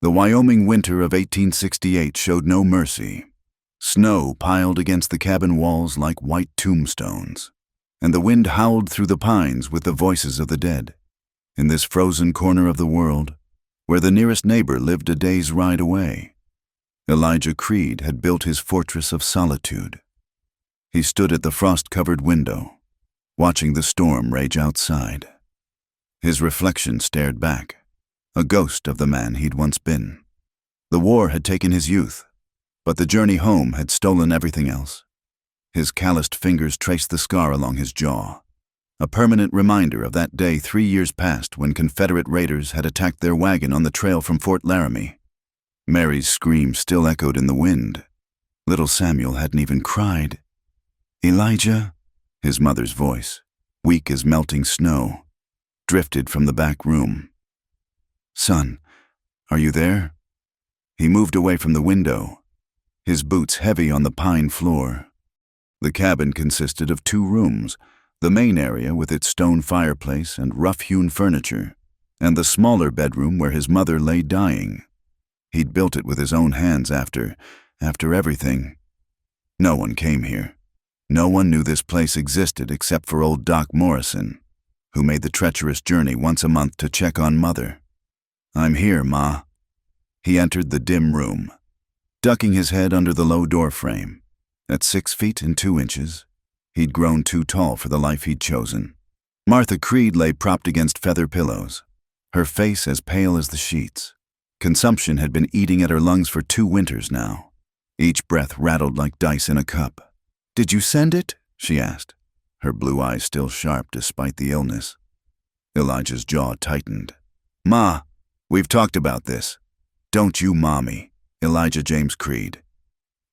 The Wyoming winter of 1868 showed no mercy. Snow piled against the cabin walls like white tombstones, and the wind howled through the pines with the voices of the dead. In this frozen corner of the world, where the nearest neighbor lived a day's ride away, Elijah Creed had built his fortress of solitude. He stood at the frost-covered window, watching the storm rage outside. His reflection stared back, a ghost of the man he'd once been. The war had taken his youth, but the journey home had stolen everything else. His calloused fingers traced the scar along his jaw, a permanent reminder of that day 3 years past when Confederate raiders had attacked their wagon on the trail from Fort Laramie. Mary's scream still echoed in the wind. Little Samuel hadn't even cried. "Elijah," his mother's voice, weak as melting snow, drifted from the back room. "Son, are you there?" He moved away from the window, his boots heavy on the pine floor. The cabin consisted of 2 rooms, the main area with its stone fireplace and rough-hewn furniture, and the smaller bedroom where his mother lay dying. He'd built it with his own hands after everything. No one came here. No one knew this place existed except for old Doc Morrison, who made the treacherous journey once a month to check on Mother. "I'm here, Ma." He entered the dim room, ducking his head under the low door frame. At 6 feet and 2 inches, he'd grown too tall for the life he'd chosen. Martha Creed lay propped against feather pillows, her face as pale as the sheets. Consumption had been eating at her lungs for 2 winters now. Each breath rattled like dice in a cup. "Did you send it?" she asked, her blue eyes still sharp despite the illness. Elijah's jaw tightened. "Ma, we've talked about this. Don't you ma me, Elijah James Creed."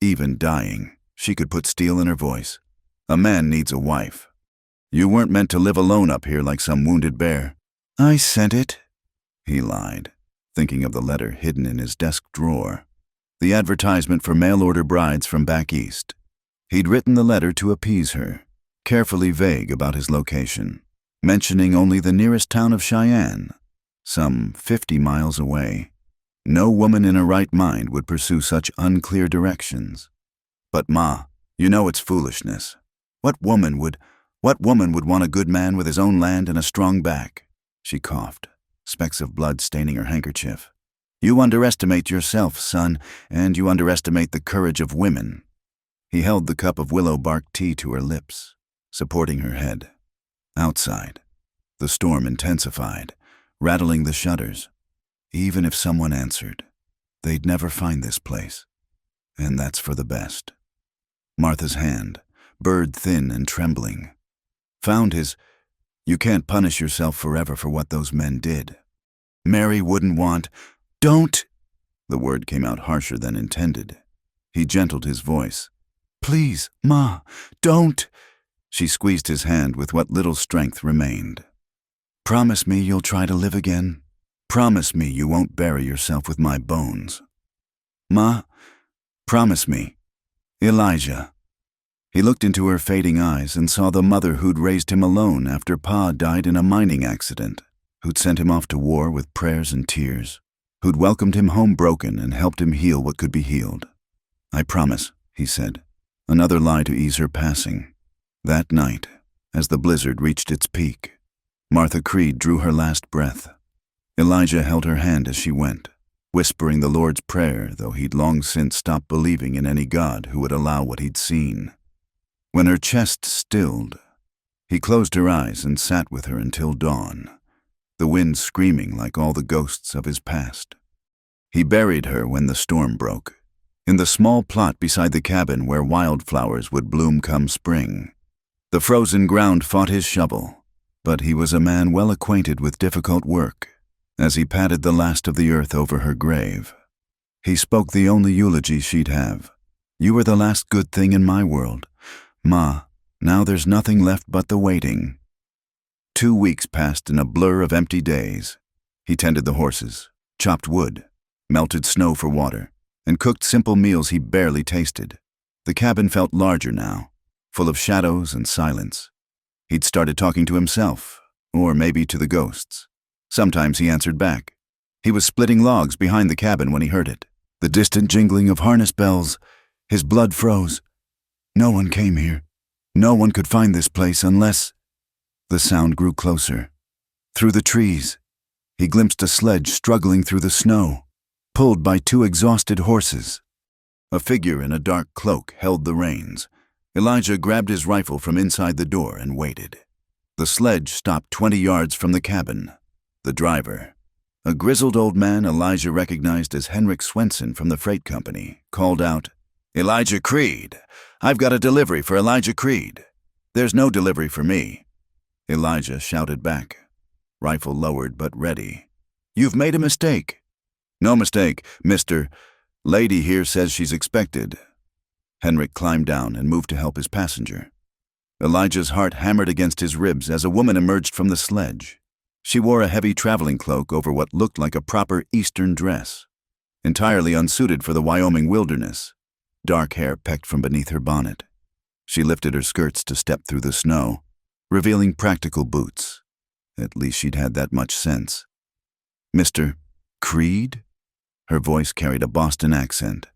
Even dying, she could put steel in her voice. "A man needs a wife. You weren't meant to live alone up here like some wounded bear." "I sent it," he lied, thinking of the letter hidden in his desk drawer. The advertisement for mail-order brides from back east. He'd written the letter to appease her, carefully vague about his location, mentioning only the nearest town of Cheyenne, some 50 miles away. No woman in her right mind would pursue such unclear directions. "But Ma, you know it's foolishness. What woman would want a good man with his own land and a strong back?" She coughed, specks of blood staining her handkerchief. "You underestimate yourself, son, and you underestimate the courage of women." He held the cup of willow bark tea to her lips, supporting her head. Outside, the storm intensified, rattling the shutters. Even if someone answered, they'd never find this place. And that's for the best. Martha's hand, bird-thin and trembling, found his. "You can't punish yourself forever for what those men did. Mary wouldn't want—" "Don't!" The word came out harsher than intended. He gentled his voice. "Please, Ma, don't!" She squeezed his hand with what little strength remained. "Promise me you'll try to live again. Promise me you won't bury yourself with my bones. Ma, promise me. Elijah." He looked into her fading eyes and saw the mother who'd raised him alone after Pa died in a mining accident, who'd sent him off to war with prayers and tears, who'd welcomed him home broken and helped him heal what could be healed. "I promise," he said, another lie to ease her passing. That night, as the blizzard reached its peak, Martha Creed drew her last breath. Elijah held her hand as she went, whispering the Lord's Prayer, though he'd long since stopped believing in any God who would allow what he'd seen. When her chest stilled, he closed her eyes and sat with her until dawn, the wind screaming like all the ghosts of his past. He buried her when the storm broke, in the small plot beside the cabin where wildflowers would bloom come spring. The frozen ground fought his shovel, but he was a man well acquainted with difficult work. As he patted the last of the earth over her grave, he spoke the only eulogy she'd have. "You were the last good thing in my world. Ma, now there's nothing left but the waiting." 2 weeks passed in a blur of empty days. He tended the horses, chopped wood, melted snow for water, and cooked simple meals he barely tasted. The cabin felt larger now, full of shadows and silence. He'd started talking to himself, or maybe to the ghosts. Sometimes he answered back, He was splitting logs behind the cabin when he heard it. The distant jingling of harness bells. His blood froze. No one came here. No one could find this place unless... The sound grew closer. Through the trees, he glimpsed a sledge struggling through the snow, pulled by 2 exhausted horses. A figure in a dark cloak held the reins. Elijah grabbed his rifle from inside the door and waited. The sledge stopped 20 yards from the cabin. The driver, a grizzled old man Elijah recognized as Henrik Swenson from the freight company, called out, "Elijah Creed! I've got a delivery for Elijah Creed." "There's no delivery for me," Elijah shouted back, rifle lowered but ready. "You've made a mistake." "No mistake, mister. Lady here says she's expected." Henrik climbed down and moved to help his passenger. Elijah's heart hammered against his ribs as a woman emerged from the sledge. She wore a heavy traveling cloak over what looked like a proper Eastern dress, entirely unsuited for the Wyoming wilderness. Dark hair pecked from beneath her bonnet. She lifted her skirts to step through the snow, revealing practical boots. At least she'd had that much sense. "Mr. Creed?" Her voice carried a Boston accent,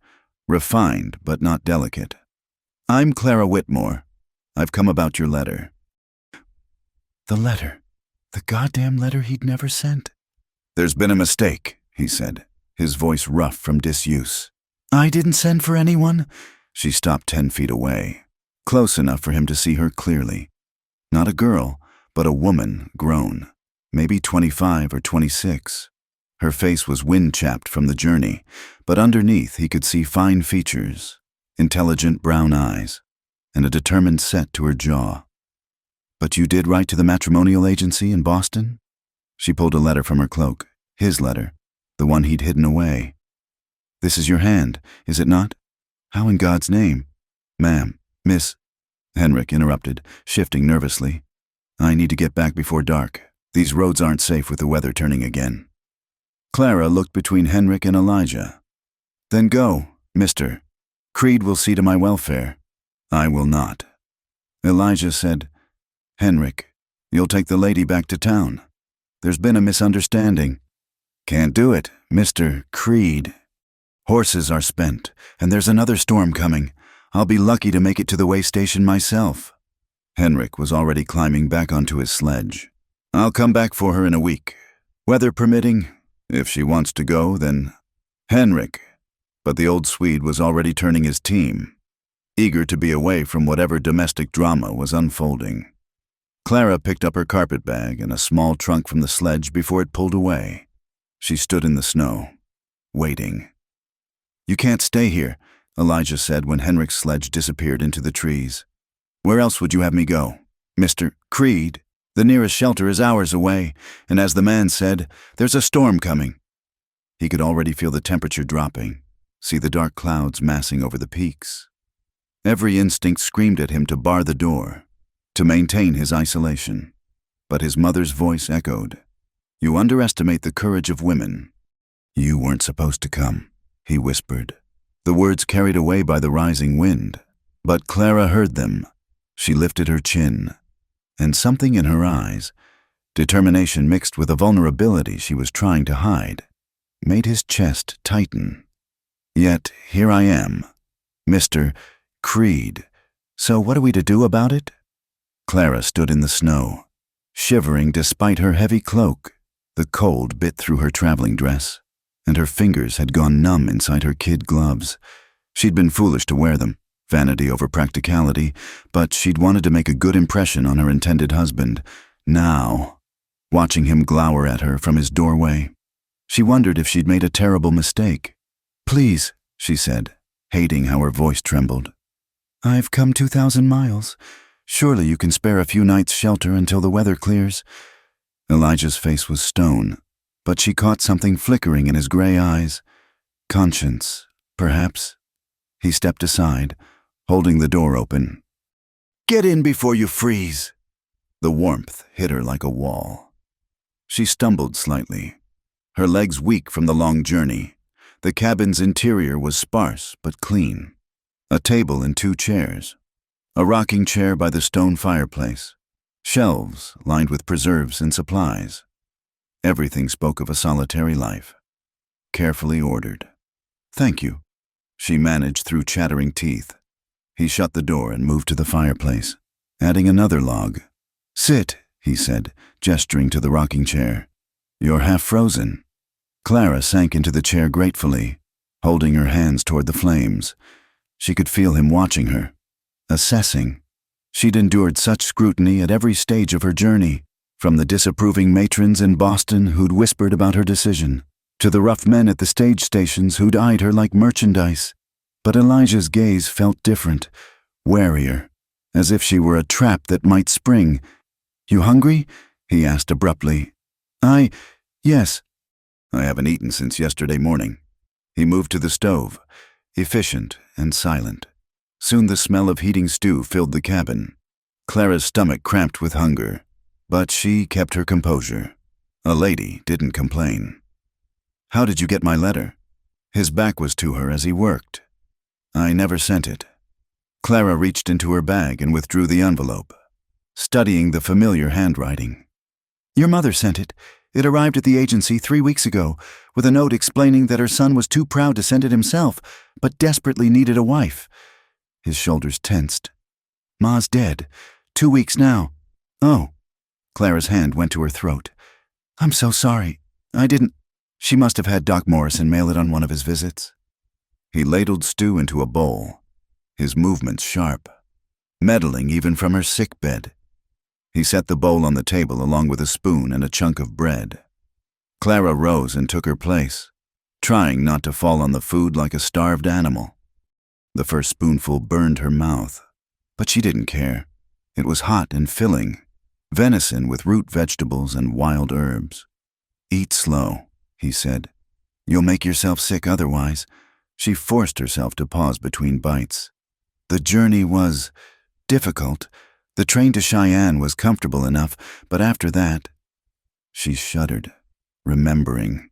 refined but not delicate. "I'm Clara Whitmore. I've come about your letter." The letter. The goddamn letter he'd never sent. "There's been a mistake," he said, his voice rough from disuse. "I didn't send for anyone." She stopped 10 feet away, close enough for him to see her clearly. Not a girl, but a woman, grown, maybe 25 or 26. Her face was wind-chapped from the journey, but underneath he could see fine features, intelligent brown eyes, and a determined set to her jaw. "But you did write to the matrimonial agency in Boston?" She pulled a letter from her cloak, his letter, the one he'd hidden away. "This is your hand, is it not? How in God's name?" "Ma'am, Miss..." Henrik interrupted, shifting nervously. "I need to get back before dark. These roads aren't safe with the weather turning again." Clara looked between Henrik and Elijah. "Then go, mister. Creed will see to my welfare." "I will not." Elijah said, "Henrik, you'll take the lady back to town. There's been a misunderstanding." "Can't do it, Mr. Creed. Horses are spent, and there's another storm coming. I'll be lucky to make it to the way station myself." Henrik was already climbing back onto his sledge. "I'll come back for her in a week. Weather permitting, if she wants to go, then..." "Henrik." But the old Swede was already turning his team, eager to be away from whatever domestic drama was unfolding. Clara picked up her carpet bag and a small trunk from the sledge before it pulled away. She stood in the snow, waiting. "You can't stay here," Elijah said when Henrik's sledge disappeared into the trees. "Where else would you have me go? Mr. Creed, the nearest shelter is hours away, and as the man said, there's a storm coming." He could already feel the temperature dropping, see the dark clouds massing over the peaks. Every instinct screamed at him to bar the door, to maintain his isolation. But his mother's voice echoed, "You underestimate the courage of women." "You weren't supposed to come," he whispered, the words carried away by the rising wind. But Clara heard them. She lifted her chin, and something in her eyes, determination mixed with a vulnerability she was trying to hide, made his chest tighten. "Yet here I am, Mr. Creed. So what are we to do about it?" Clara stood in the snow, shivering despite her heavy cloak. The cold bit through her traveling dress, and her fingers had gone numb inside her kid gloves. She'd been foolish to wear them, vanity over practicality, but she'd wanted to make a good impression on her intended husband. Now, watching him glower at her from his doorway, she wondered if she'd made a terrible mistake. "Please," she said, hating how her voice trembled. "I've come 2,000 miles. Surely you can spare a few nights' shelter until the weather clears." Elijah's face was stone, but she caught something flickering in his gray eyes. Conscience, perhaps. He stepped aside, holding the door open. "Get in before you freeze." The warmth hit her like a wall. She stumbled slightly, her legs weak from the long journey. The cabin's interior was sparse but clean. A table and 2 chairs. A rocking chair by the stone fireplace. Shelves lined with preserves and supplies. Everything spoke of a solitary life, carefully ordered. "Thank you," she managed through chattering teeth. He shut the door and moved to the fireplace, adding another log. "Sit," he said, gesturing to the rocking chair. "You're half frozen." Clara sank into the chair gratefully, holding her hands toward the flames. She could feel him watching her, assessing. She'd endured such scrutiny at every stage of her journey, from the disapproving matrons in Boston who'd whispered about her decision, to the rough men at the stage stations who'd eyed her like merchandise. But Elijah's gaze felt different, warier, as if she were a trap that might spring. "You hungry?" he asked abruptly. Yes. "I haven't eaten since yesterday morning." He moved to the stove, efficient and silent. Soon the smell of heating stew filled the cabin. Clara's stomach cramped with hunger, but she kept her composure. A lady didn't complain. "How did you get my letter?" His back was to her as he worked. "I never sent it." Clara reached into her bag and withdrew the envelope, studying the familiar handwriting. "Your mother sent it. It arrived at the agency 3 weeks ago, with a note explaining that her son was too proud to send it himself, but desperately needed a wife." His shoulders tensed. "Ma's dead. 2 weeks now." "Oh." Clara's hand went to her throat. "I'm so sorry. I didn't—" She must have had Doc Morrison mail it on one of his visits. He ladled stew into a bowl, his movements sharp, meddling even from her sick bed. He set the bowl on the table along with a spoon and a chunk of bread. Clara rose and took her place, trying not to fall on the food like a starved animal. The first spoonful burned her mouth, but she didn't care. It was hot and filling, venison with root vegetables and wild herbs. "Eat slow," he said. "You'll make yourself sick otherwise." She forced herself to pause between bites. The journey was difficult. The train to Cheyenne was comfortable enough, but after that, she shuddered, remembering.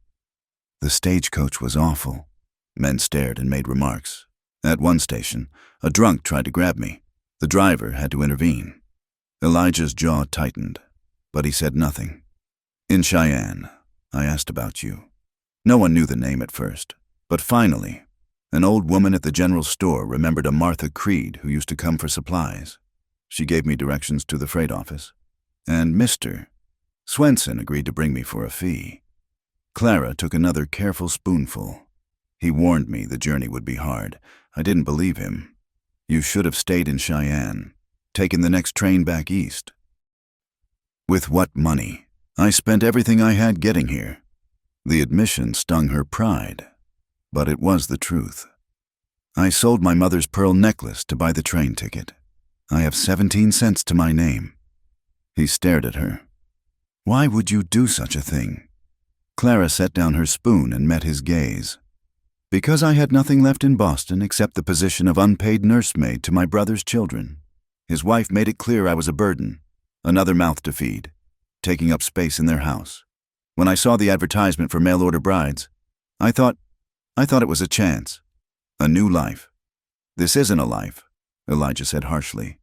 The stagecoach was awful. Men stared and made remarks. At one station, a drunk tried to grab me. The driver had to intervene. Elijah's jaw tightened, but he said nothing. "In Cheyenne, I asked about you. No one knew the name at first, but finally, an old woman at the general store remembered a Martha Creed who used to come for supplies. She gave me directions to the freight office, and Mr. Swenson agreed to bring me for a fee." Clara took another careful spoonful. "He warned me the journey would be hard. I didn't believe him. You should have stayed in Cheyenne, taken the next train back east." "With what money? I spent everything I had getting here." The admission stung her pride, but it was the truth. "I sold my mother's pearl necklace to buy the train ticket. I have 17 cents to my name." He stared at her. "Why would you do such a thing?" Clara set down her spoon and met his gaze. "Because I had nothing left in Boston except the position of unpaid nursemaid to my brother's children. His wife made it clear I was a burden, another mouth to feed, taking up space in their house. When I saw the advertisement for mail-order brides, I thought it was a chance, a new life." "This isn't a life," Elijah said harshly.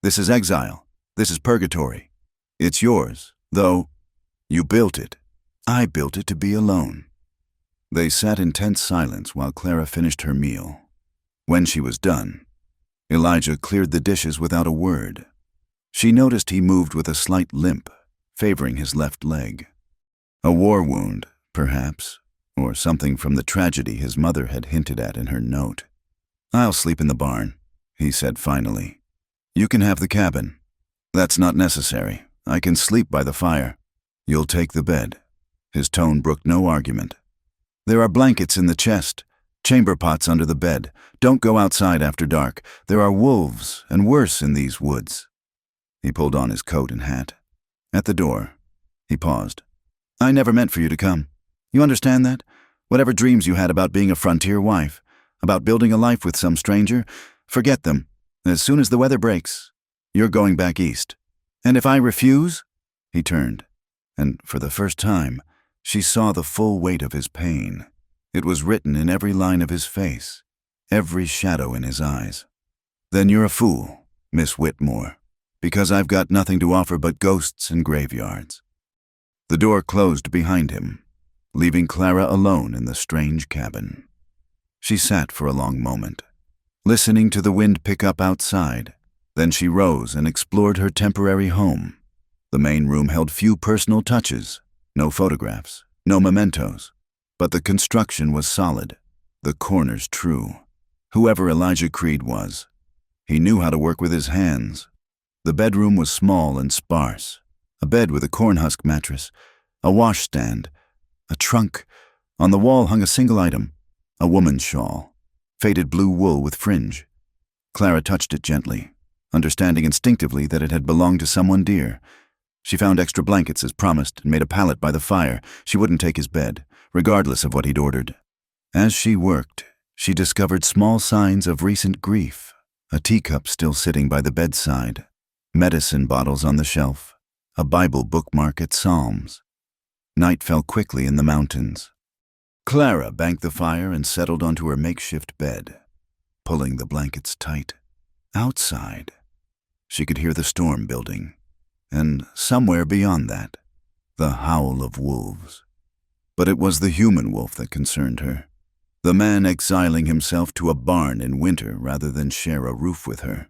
"This is exile. This is purgatory. It's yours, though. You built it. I built it to be alone." They sat in tense silence while Clara finished her meal. When she was done, Elijah cleared the dishes without a word. She noticed he moved with a slight limp, favoring his left leg. A war wound, perhaps, or something from the tragedy his mother had hinted at in her note. "I'll sleep in the barn," he said finally. "You can have the cabin." "That's not necessary. I can sleep by the fire." "You'll take the bed." His tone brooked no argument. "There are blankets in the chest, chamber pots under the bed. Don't go outside after dark. There are wolves, and worse in these woods." He pulled on his coat and hat. At the door, he paused. "I never meant for you to come. You understand that? Whatever dreams you had about being a frontier wife, about building a life with some stranger, forget them. As soon as the weather breaks, you're going back east. And if I refuse?" He turned, and for the first time, she saw the full weight of his pain. It was written in every line of his face, every shadow in his eyes. "Then you're a fool, Miss Whitmore, because I've got nothing to offer but ghosts and graveyards." The door closed behind him, leaving Clara alone in the strange cabin. She sat for a long moment, listening to the wind pick up outside. Then she rose and explored her temporary home. The main room held few personal touches, no photographs, no mementos. But the construction was solid, the corners true. Whoever Elijah Creed was, he knew how to work with his hands. The bedroom was small and sparse. A bed with a cornhusk mattress, a washstand, a trunk. On the wall hung a single item, a woman's shawl, faded blue wool with fringe. Clara touched it gently, understanding instinctively that it had belonged to someone dear. She found extra blankets as promised and made a pallet by the fire. She wouldn't take his bed, regardless of what he'd ordered. As she worked, she discovered small signs of recent grief. A teacup still sitting by the bedside, medicine bottles on the shelf, a Bible bookmark at Psalms. Night fell quickly in the mountains. Clara banked the fire and settled onto her makeshift bed, pulling the blankets tight. Outside, she could hear the storm building, and somewhere beyond that, the howl of wolves. But it was the human wolf that concerned her, the man exiling himself to a barn in winter rather than share a roof with her.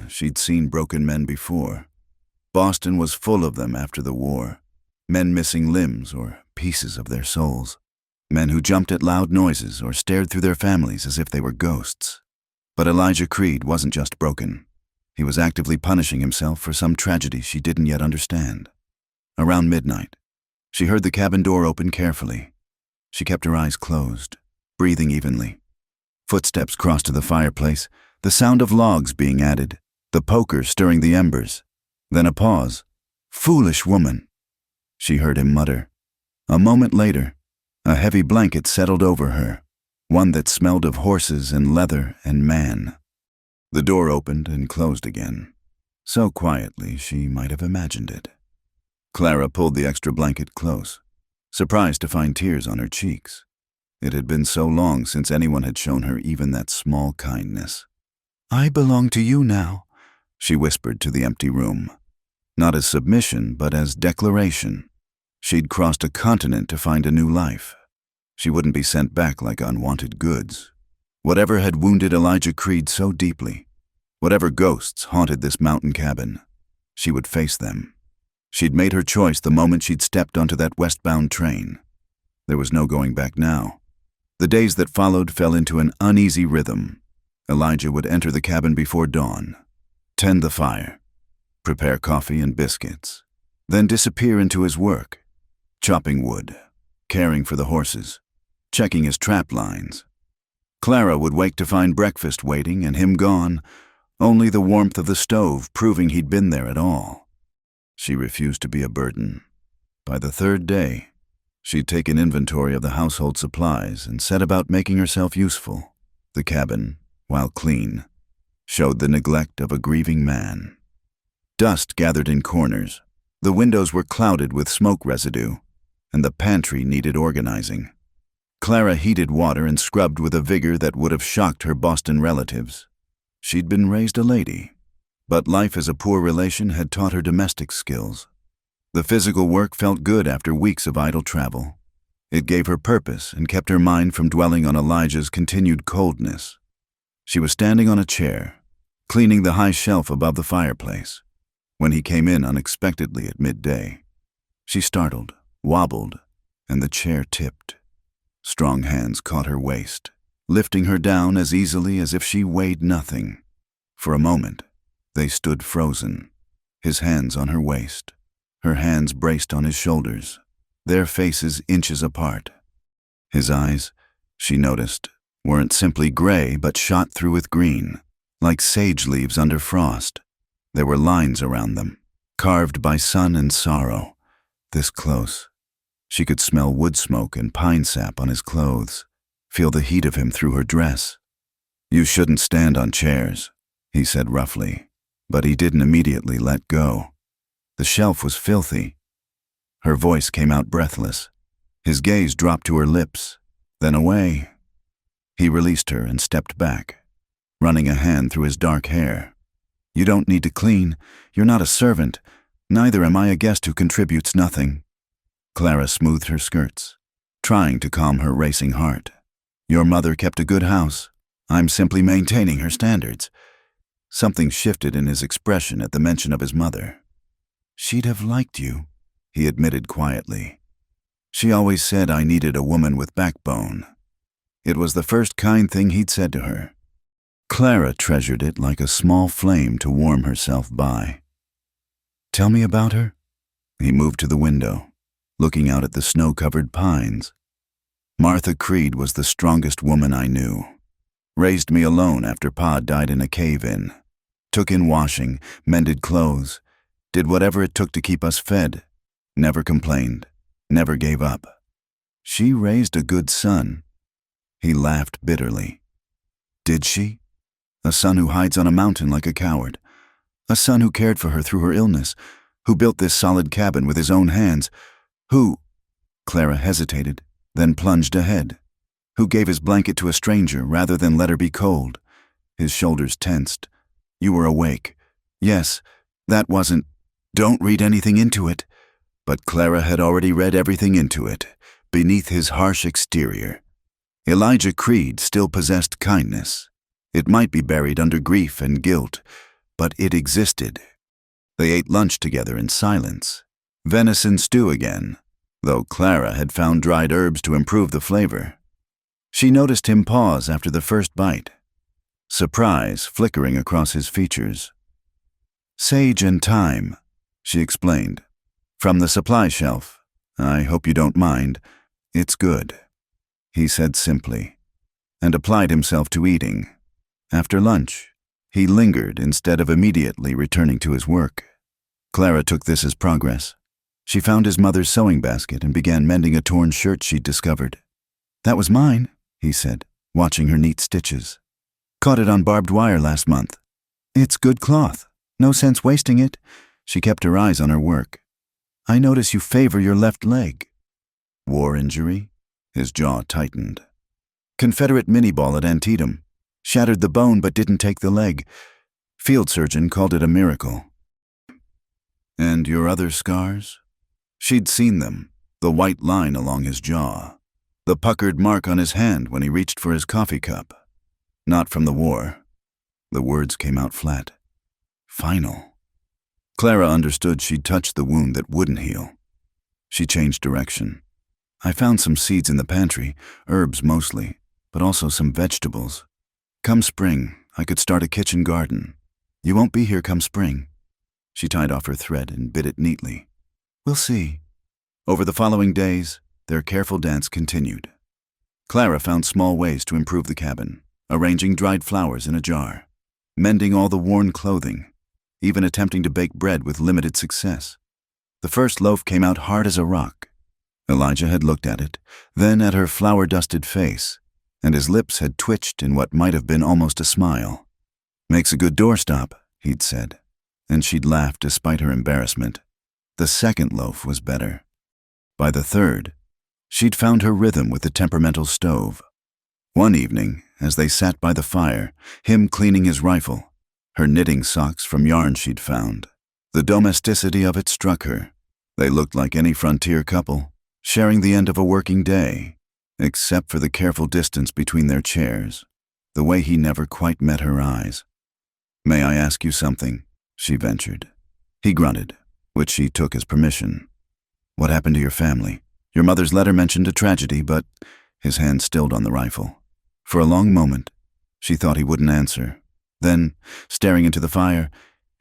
She'd seen broken men before. Boston was full of them after the war, men missing limbs or pieces of their souls, men who jumped at loud noises or stared through their families as if they were ghosts. But Elijah Creed wasn't just broken. He was actively punishing himself for some tragedy she didn't yet understand. Around midnight, she heard the cabin door open carefully. She kept her eyes closed, breathing evenly. Footsteps crossed to the fireplace, the sound of logs being added, the poker stirring the embers. Then a pause. "Foolish woman," she heard him mutter. A moment later, a heavy blanket settled over her, one that smelled of horses and leather and man. The door opened and closed again, so quietly she might have imagined it. Clara pulled the extra blanket close, surprised to find tears on her cheeks. It had been so long since anyone had shown her even that small kindness. "I belong to you now," she whispered to the empty room. Not as submission, but as declaration. She'd crossed a continent to find a new life. She wouldn't be sent back like unwanted goods. Whatever had wounded Elijah Creed so deeply, whatever ghosts haunted this mountain cabin, she would face them. She'd made her choice the moment she'd stepped onto that westbound train. There was no going back now. The days that followed fell into an uneasy rhythm. Elijah would enter the cabin before dawn, tend the fire, prepare coffee and biscuits, then disappear into his work, chopping wood, caring for the horses, checking his trap lines. Clara would wake to find breakfast waiting and him gone, only the warmth of the stove proving he'd been there at all. She refused to be a burden. By the third day, she'd taken inventory of the household supplies and set about making herself useful. The cabin, while clean, showed the neglect of a grieving man. Dust gathered in corners, the windows were clouded with smoke residue, and the pantry needed organizing. Clara heated water and scrubbed with a vigor that would have shocked her Boston relatives. She'd been raised a lady, but life as a poor relation had taught her domestic skills. The physical work felt good after weeks of idle travel. It gave her purpose and kept her mind from dwelling on Elijah's continued coldness. She was standing on a chair, cleaning the high shelf above the fireplace, when he came in unexpectedly at midday. She startled, wobbled, and the chair tipped. Strong hands caught her waist, lifting her down as easily as if she weighed nothing. For a moment, they stood frozen, his hands on her waist, her hands braced on his shoulders, their faces inches apart. His eyes, she noticed, weren't simply gray but shot through with green, like sage leaves under frost. There were lines around them, carved by sun and sorrow. This close, she could smell wood smoke and pine sap on his clothes, feel the heat of him through her dress. "You shouldn't stand on chairs," he said roughly, but he didn't immediately let go. The shelf was filthy. Her voice came out breathless. His gaze dropped to her lips, then away. He released her and stepped back, running a hand through his dark hair. "You don't need to clean. You're not a servant. Neither am I a guest who contributes nothing." Clara smoothed her skirts, trying to calm her racing heart. Your mother kept a good house. I'm simply maintaining her standards. Something shifted in his expression at the mention of his mother. She'd have liked you, he admitted quietly. She always said I needed a woman with backbone. It was the first kind thing he'd said to her. Clara treasured it like a small flame to warm herself by. Tell me about her? He moved to the window, looking out at the snow-covered pines. Martha Creed was the strongest woman I knew. Raised me alone after Pa died in a cave-in. Took in washing, mended clothes, did whatever it took to keep us fed. Never complained, never gave up. She raised a good son. He laughed bitterly. Did she? A son who hides on a mountain like a coward. A son who cared for her through her illness, who built this solid cabin with his own hands, who— Clara hesitated, then plunged ahead. Who gave his blanket to a stranger rather than let her be cold. His shoulders tensed. You were awake. Yes, that wasn't— Don't read anything into it. But Clara had already read everything into it, beneath his harsh exterior. Elijah Creed still possessed kindness. It might be buried under grief and guilt, but it existed. They ate lunch together in silence. Venison stew again, though Clara had found dried herbs to improve the flavor. She noticed him pause after the first bite, surprise flickering across his features. Sage and thyme, she explained. From the supply shelf. I hope you don't mind. It's good, he said simply, and applied himself to eating. After lunch, he lingered instead of immediately returning to his work. Clara took this as progress. She found his mother's sewing basket and began mending a torn shirt she'd discovered. That was mine, he said, watching her neat stitches. Caught it on barbed wire last month. It's good cloth. No sense wasting it. She kept her eyes on her work. I notice you favor your left leg. War injury? His jaw tightened. Confederate mini-ball at Antietam. Shattered the bone but didn't take the leg. Field surgeon called it a miracle. And your other scars? She'd seen them, the white line along his jaw, the puckered mark on his hand when he reached for his coffee cup. Not from the war. The words came out flat. Final. Clara understood she'd touched the wound that wouldn't heal. She changed direction. I found some seeds in the pantry, herbs mostly, but also some vegetables. Come spring, I could start a kitchen garden. You won't be here come spring. She tied off her thread and bit it neatly. We'll see. Over the following days, their careful dance continued. Clara found small ways to improve the cabin, arranging dried flowers in a jar, mending all the worn clothing, even attempting to bake bread with limited success. The first loaf came out hard as a rock. Elijah had looked at it, then at her flour-dusted face, and his lips had twitched in what might have been almost a smile. Makes a good doorstop, he'd said, and she'd laughed despite her embarrassment. The second loaf was better. By the third, she'd found her rhythm with the temperamental stove. One evening, as they sat by the fire, him cleaning his rifle, her knitting socks from yarn she'd found, the domesticity of it struck her. They looked like any frontier couple, sharing the end of a working day, except for the careful distance between their chairs, the way he never quite met her eyes. May I ask you something? She ventured. He grunted, which she took as permission. What happened to your family? Your mother's letter mentioned a tragedy, but his hand stilled on the rifle. For a long moment, she thought he wouldn't answer. Then, staring into the fire,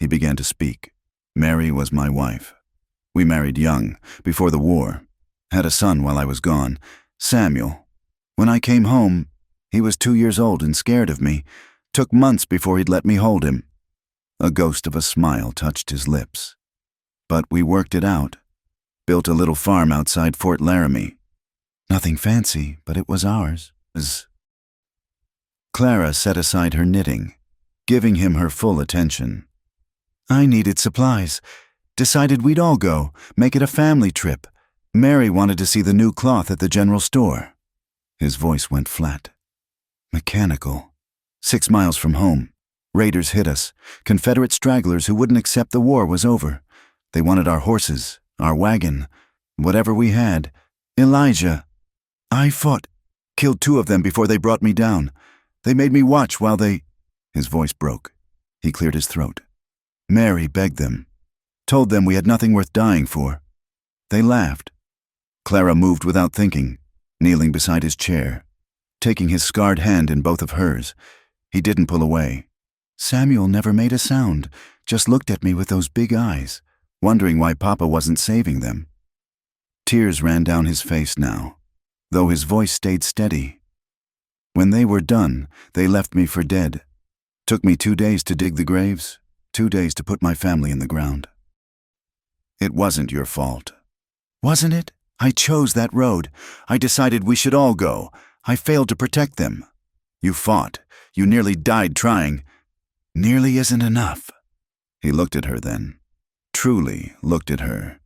he began to speak. Mary was my wife. We married young, before the war. Had a son while I was gone, Samuel. When I came home, he was 2 years old and scared of me. Took months before he'd let me hold him. A ghost of a smile touched his lips. But we worked it out. Built a little farm outside Fort Laramie. Nothing fancy, but it was ours. Clara set aside her knitting, giving him her full attention. I needed supplies. Decided we'd all go, make it a family trip. Mary wanted to see the new cloth at the general store. His voice went flat. Mechanical. 6 miles from home. Raiders hit us. Confederate stragglers who wouldn't accept the war was over. They wanted our horses, our wagon. Whatever we had. Elijah. I fought. Killed 2 of them before they brought me down. They made me watch while they... His voice broke. He cleared his throat. Mary begged them. Told them we had nothing worth dying for. They laughed. Clara moved without thinking, kneeling beside his chair, taking his scarred hand in both of hers. He didn't pull away. Samuel never made a sound, just looked at me with those big eyes, wondering why Papa wasn't saving them. Tears ran down his face now, though his voice stayed steady. When they were done, they left me for dead. Took me 2 days to dig the graves, 2 days to put my family in the ground. It wasn't your fault. Wasn't it? I chose that road. I decided we should all go. I failed to protect them. You fought. You nearly died trying. Nearly isn't enough. He looked at her then. Truly looked at her.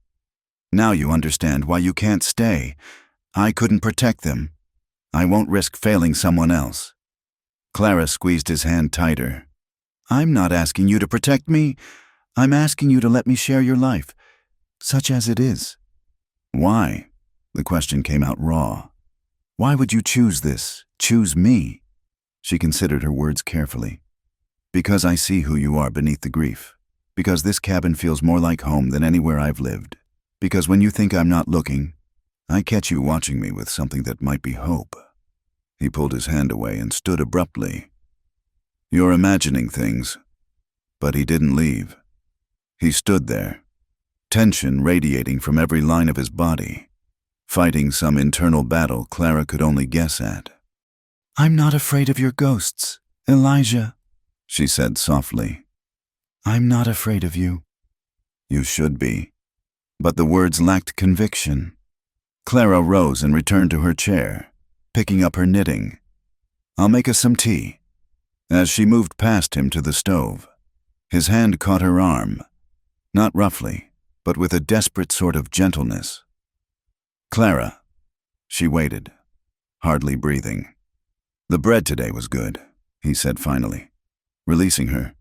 Now you understand why you can't stay. I couldn't protect them. I won't risk failing someone else. Clara squeezed his hand tighter. I'm not asking you to protect me. I'm asking you to let me share your life, such as it is. Why? The question came out raw. Why would you choose this? Choose me? She considered her words carefully. Because I see who you are beneath the grief. Because this cabin feels more like home than anywhere I've lived. Because when you think I'm not looking, I catch you watching me with something that might be hope. He pulled his hand away and stood abruptly. You're imagining things. But he didn't leave. He stood there, tension radiating from every line of his body, fighting some internal battle Clara could only guess at. I'm not afraid of your ghosts, Elijah, she said softly. I'm not afraid of you. You should be. But the words lacked conviction. Clara rose and returned to her chair, picking up her knitting. I'll make us some tea. As she moved past him to the stove, his hand caught her arm, not roughly, but with a desperate sort of gentleness. Clara. She waited, hardly breathing. The bread today was good, he said finally, releasing her.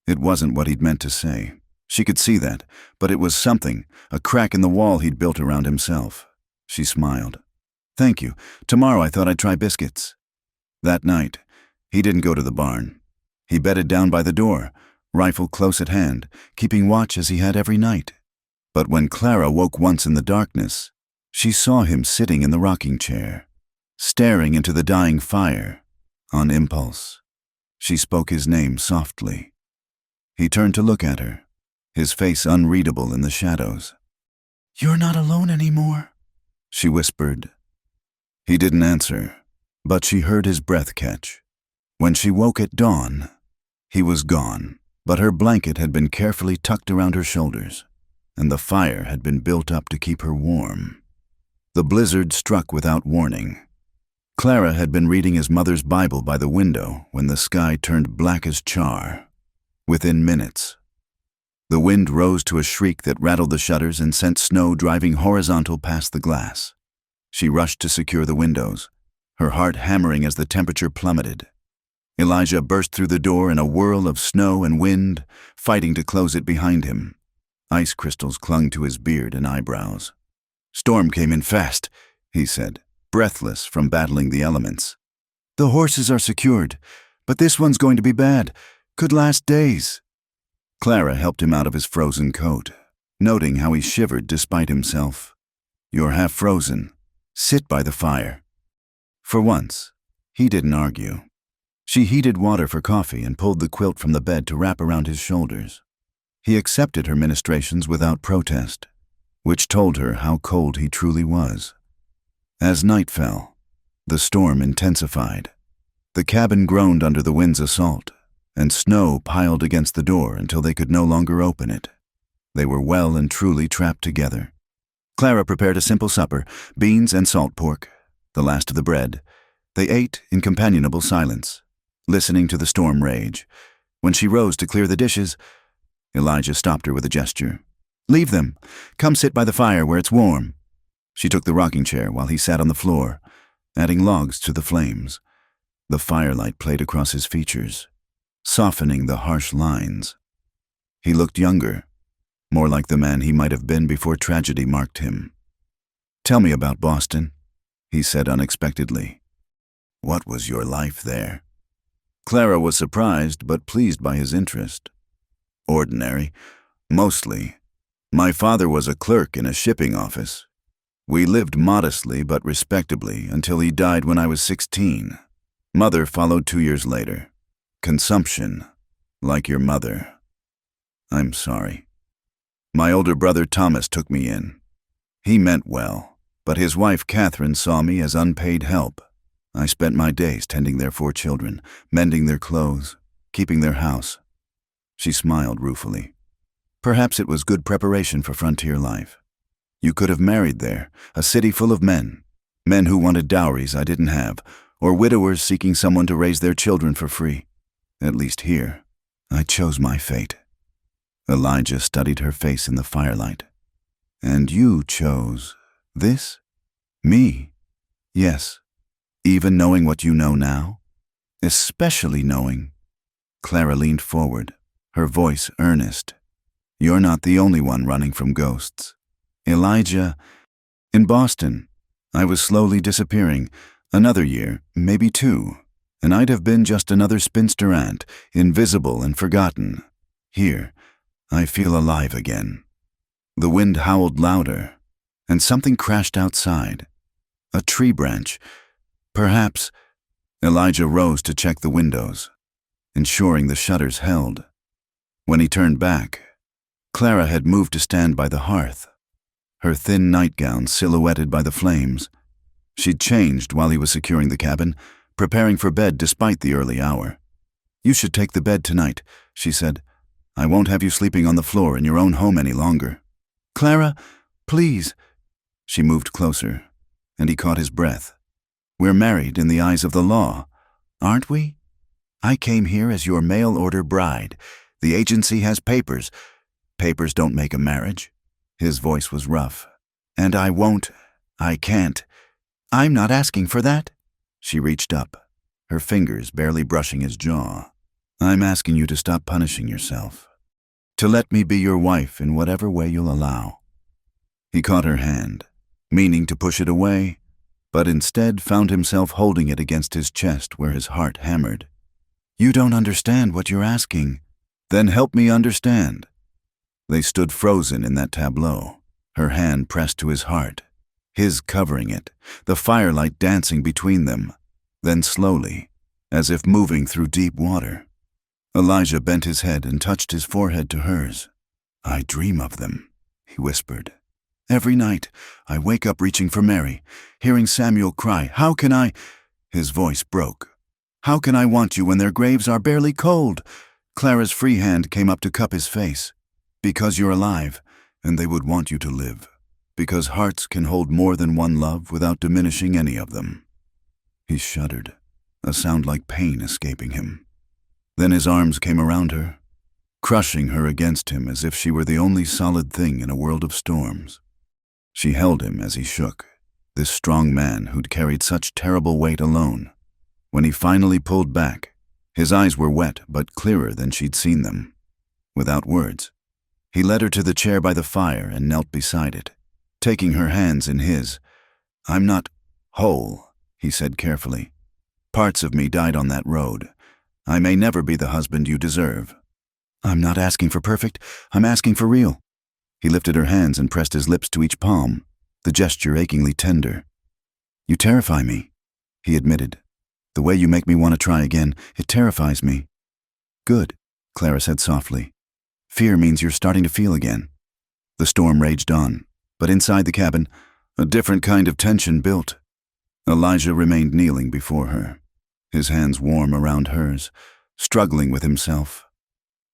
It wasn't what he'd meant to say. She could see that, but it was something, a crack in the wall he'd built around himself. She smiled. Thank you. Tomorrow I thought I'd try biscuits. That night, he didn't go to the barn. He bedded down by the door, rifle close at hand, keeping watch as he had every night. But when Clara woke once in the darkness, she saw him sitting in the rocking chair, staring into the dying fire, on impulse. She spoke his name softly. He turned to look at her, his face unreadable in the shadows. You're not alone anymore, she whispered. He didn't answer, but she heard his breath catch. When she woke at dawn, he was gone, but her blanket had been carefully tucked around her shoulders, and the fire had been built up to keep her warm. The blizzard struck without warning. Clara had been reading his mother's Bible by the window when the sky turned black as char. Within minutes, the wind rose to a shriek that rattled the shutters and sent snow driving horizontal past the glass. She rushed to secure the windows, her heart hammering as the temperature plummeted. Elijah burst through the door in a whirl of snow and wind, fighting to close it behind him. Ice crystals clung to his beard and eyebrows. Storm came in fast, he said, breathless from battling the elements. The horses are secured, but this one's going to be bad. Could last days. Clara helped him out of his frozen coat, noting how he shivered despite himself. You're half frozen. Sit by the fire. For once, he didn't argue. She heated water for coffee and pulled the quilt from the bed to wrap around his shoulders. He accepted her ministrations without protest, which told her how cold he truly was. As night fell, the storm intensified. The cabin groaned under the wind's assault, and snow piled against the door until they could no longer open it. They were well and truly trapped together. Clara prepared a simple supper, beans and salt pork, the last of the bread. They ate in companionable silence, listening to the storm rage. When she rose to clear the dishes, Elijah stopped her with a gesture. Leave them. Come sit by the fire where it's warm. She took the rocking chair while he sat on the floor, adding logs to the flames. The firelight played across his features, softening the harsh lines. He looked younger, more like the man he might have been before tragedy marked him. "Tell me about Boston," he said unexpectedly. "What was your life there?" Clara was surprised but pleased by his interest. "Ordinary, mostly. My father was a clerk in a shipping office. We lived modestly but respectably until he died when I was 16. Mother followed 2 years later. Consumption, like your mother." "I'm sorry." "My older brother Thomas took me in. He meant well, but his wife Catherine saw me as unpaid help. I spent my days tending their 4 children, mending their clothes, keeping their house." She smiled ruefully. "Perhaps it was good preparation for frontier life. You could have married there, a city full of men who wanted dowries I didn't have, or widowers seeking someone to raise their children for free. At least here, I chose my fate." Elijah studied her face in the firelight. "And you chose this? Me?" "Yes. Even knowing what you know now? Especially knowing." Clara leaned forward, her voice earnest. "You're not the only one running from ghosts. Elijah, in Boston, I was slowly disappearing. Another year, maybe 2, and I'd have been just another spinster aunt, invisible and forgotten. Here, I feel alive again." The wind howled louder, and something crashed outside. A tree branch. Perhaps. Elijah rose to check the windows, ensuring the shutters held. When he turned back, Clara had moved to stand by the hearth, her thin nightgown silhouetted by the flames. She'd changed while he was securing the cabin, preparing for bed despite the early hour. "You should take the bed tonight," she said. "I won't have you sleeping on the floor in your own home any longer." "Clara, please." She moved closer, and he caught his breath. "We're married in the eyes of the law, aren't we? I came here as your mail-order bride. The agency has papers. Papers don't make a marriage." His voice was rough. "And I can't. I'm not asking for that." She reached up, her fingers barely brushing his jaw. "I'm asking you to stop punishing yourself. To let me be your wife in whatever way you'll allow." He caught her hand, meaning to push it away, but instead found himself holding it against his chest where his heart hammered. "You don't understand what you're asking." "Then help me understand." They stood frozen in that tableau, her hand pressed to his heart, his covering it, the firelight dancing between them. Then slowly, as if moving through deep water, Elijah bent his head and touched his forehead to hers. "I dream of them," he whispered. "Every night, I wake up reaching for Mary, hearing Samuel cry, 'How can I—'" His voice broke. "How can I want you when their graves are barely cold?" Clara's free hand came up to cup his face. "Because you're alive, and they would want you to live. Because hearts can hold more than one love without diminishing any of them." He shuddered, a sound like pain escaping him. Then his arms came around her, crushing her against him as if she were the only solid thing in a world of storms. She held him as he shook, this strong man who'd carried such terrible weight alone. When he finally pulled back, his eyes were wet but clearer than she'd seen them. Without words, he led her to the chair by the fire and knelt beside it, taking her hands in his. "I'm not whole," he said carefully. "Parts of me died on that road. I may never be the husband you deserve." "I'm not asking for perfect, I'm asking for real." He lifted her hands and pressed his lips to each palm, the gesture achingly tender. "You terrify me," he admitted. "The way you make me want to try again, it terrifies me." "Good," Clara said softly. "Fear means you're starting to feel again." The storm raged on, but inside the cabin, a different kind of tension built. Elijah remained kneeling before her, his hands warm around hers, struggling with himself.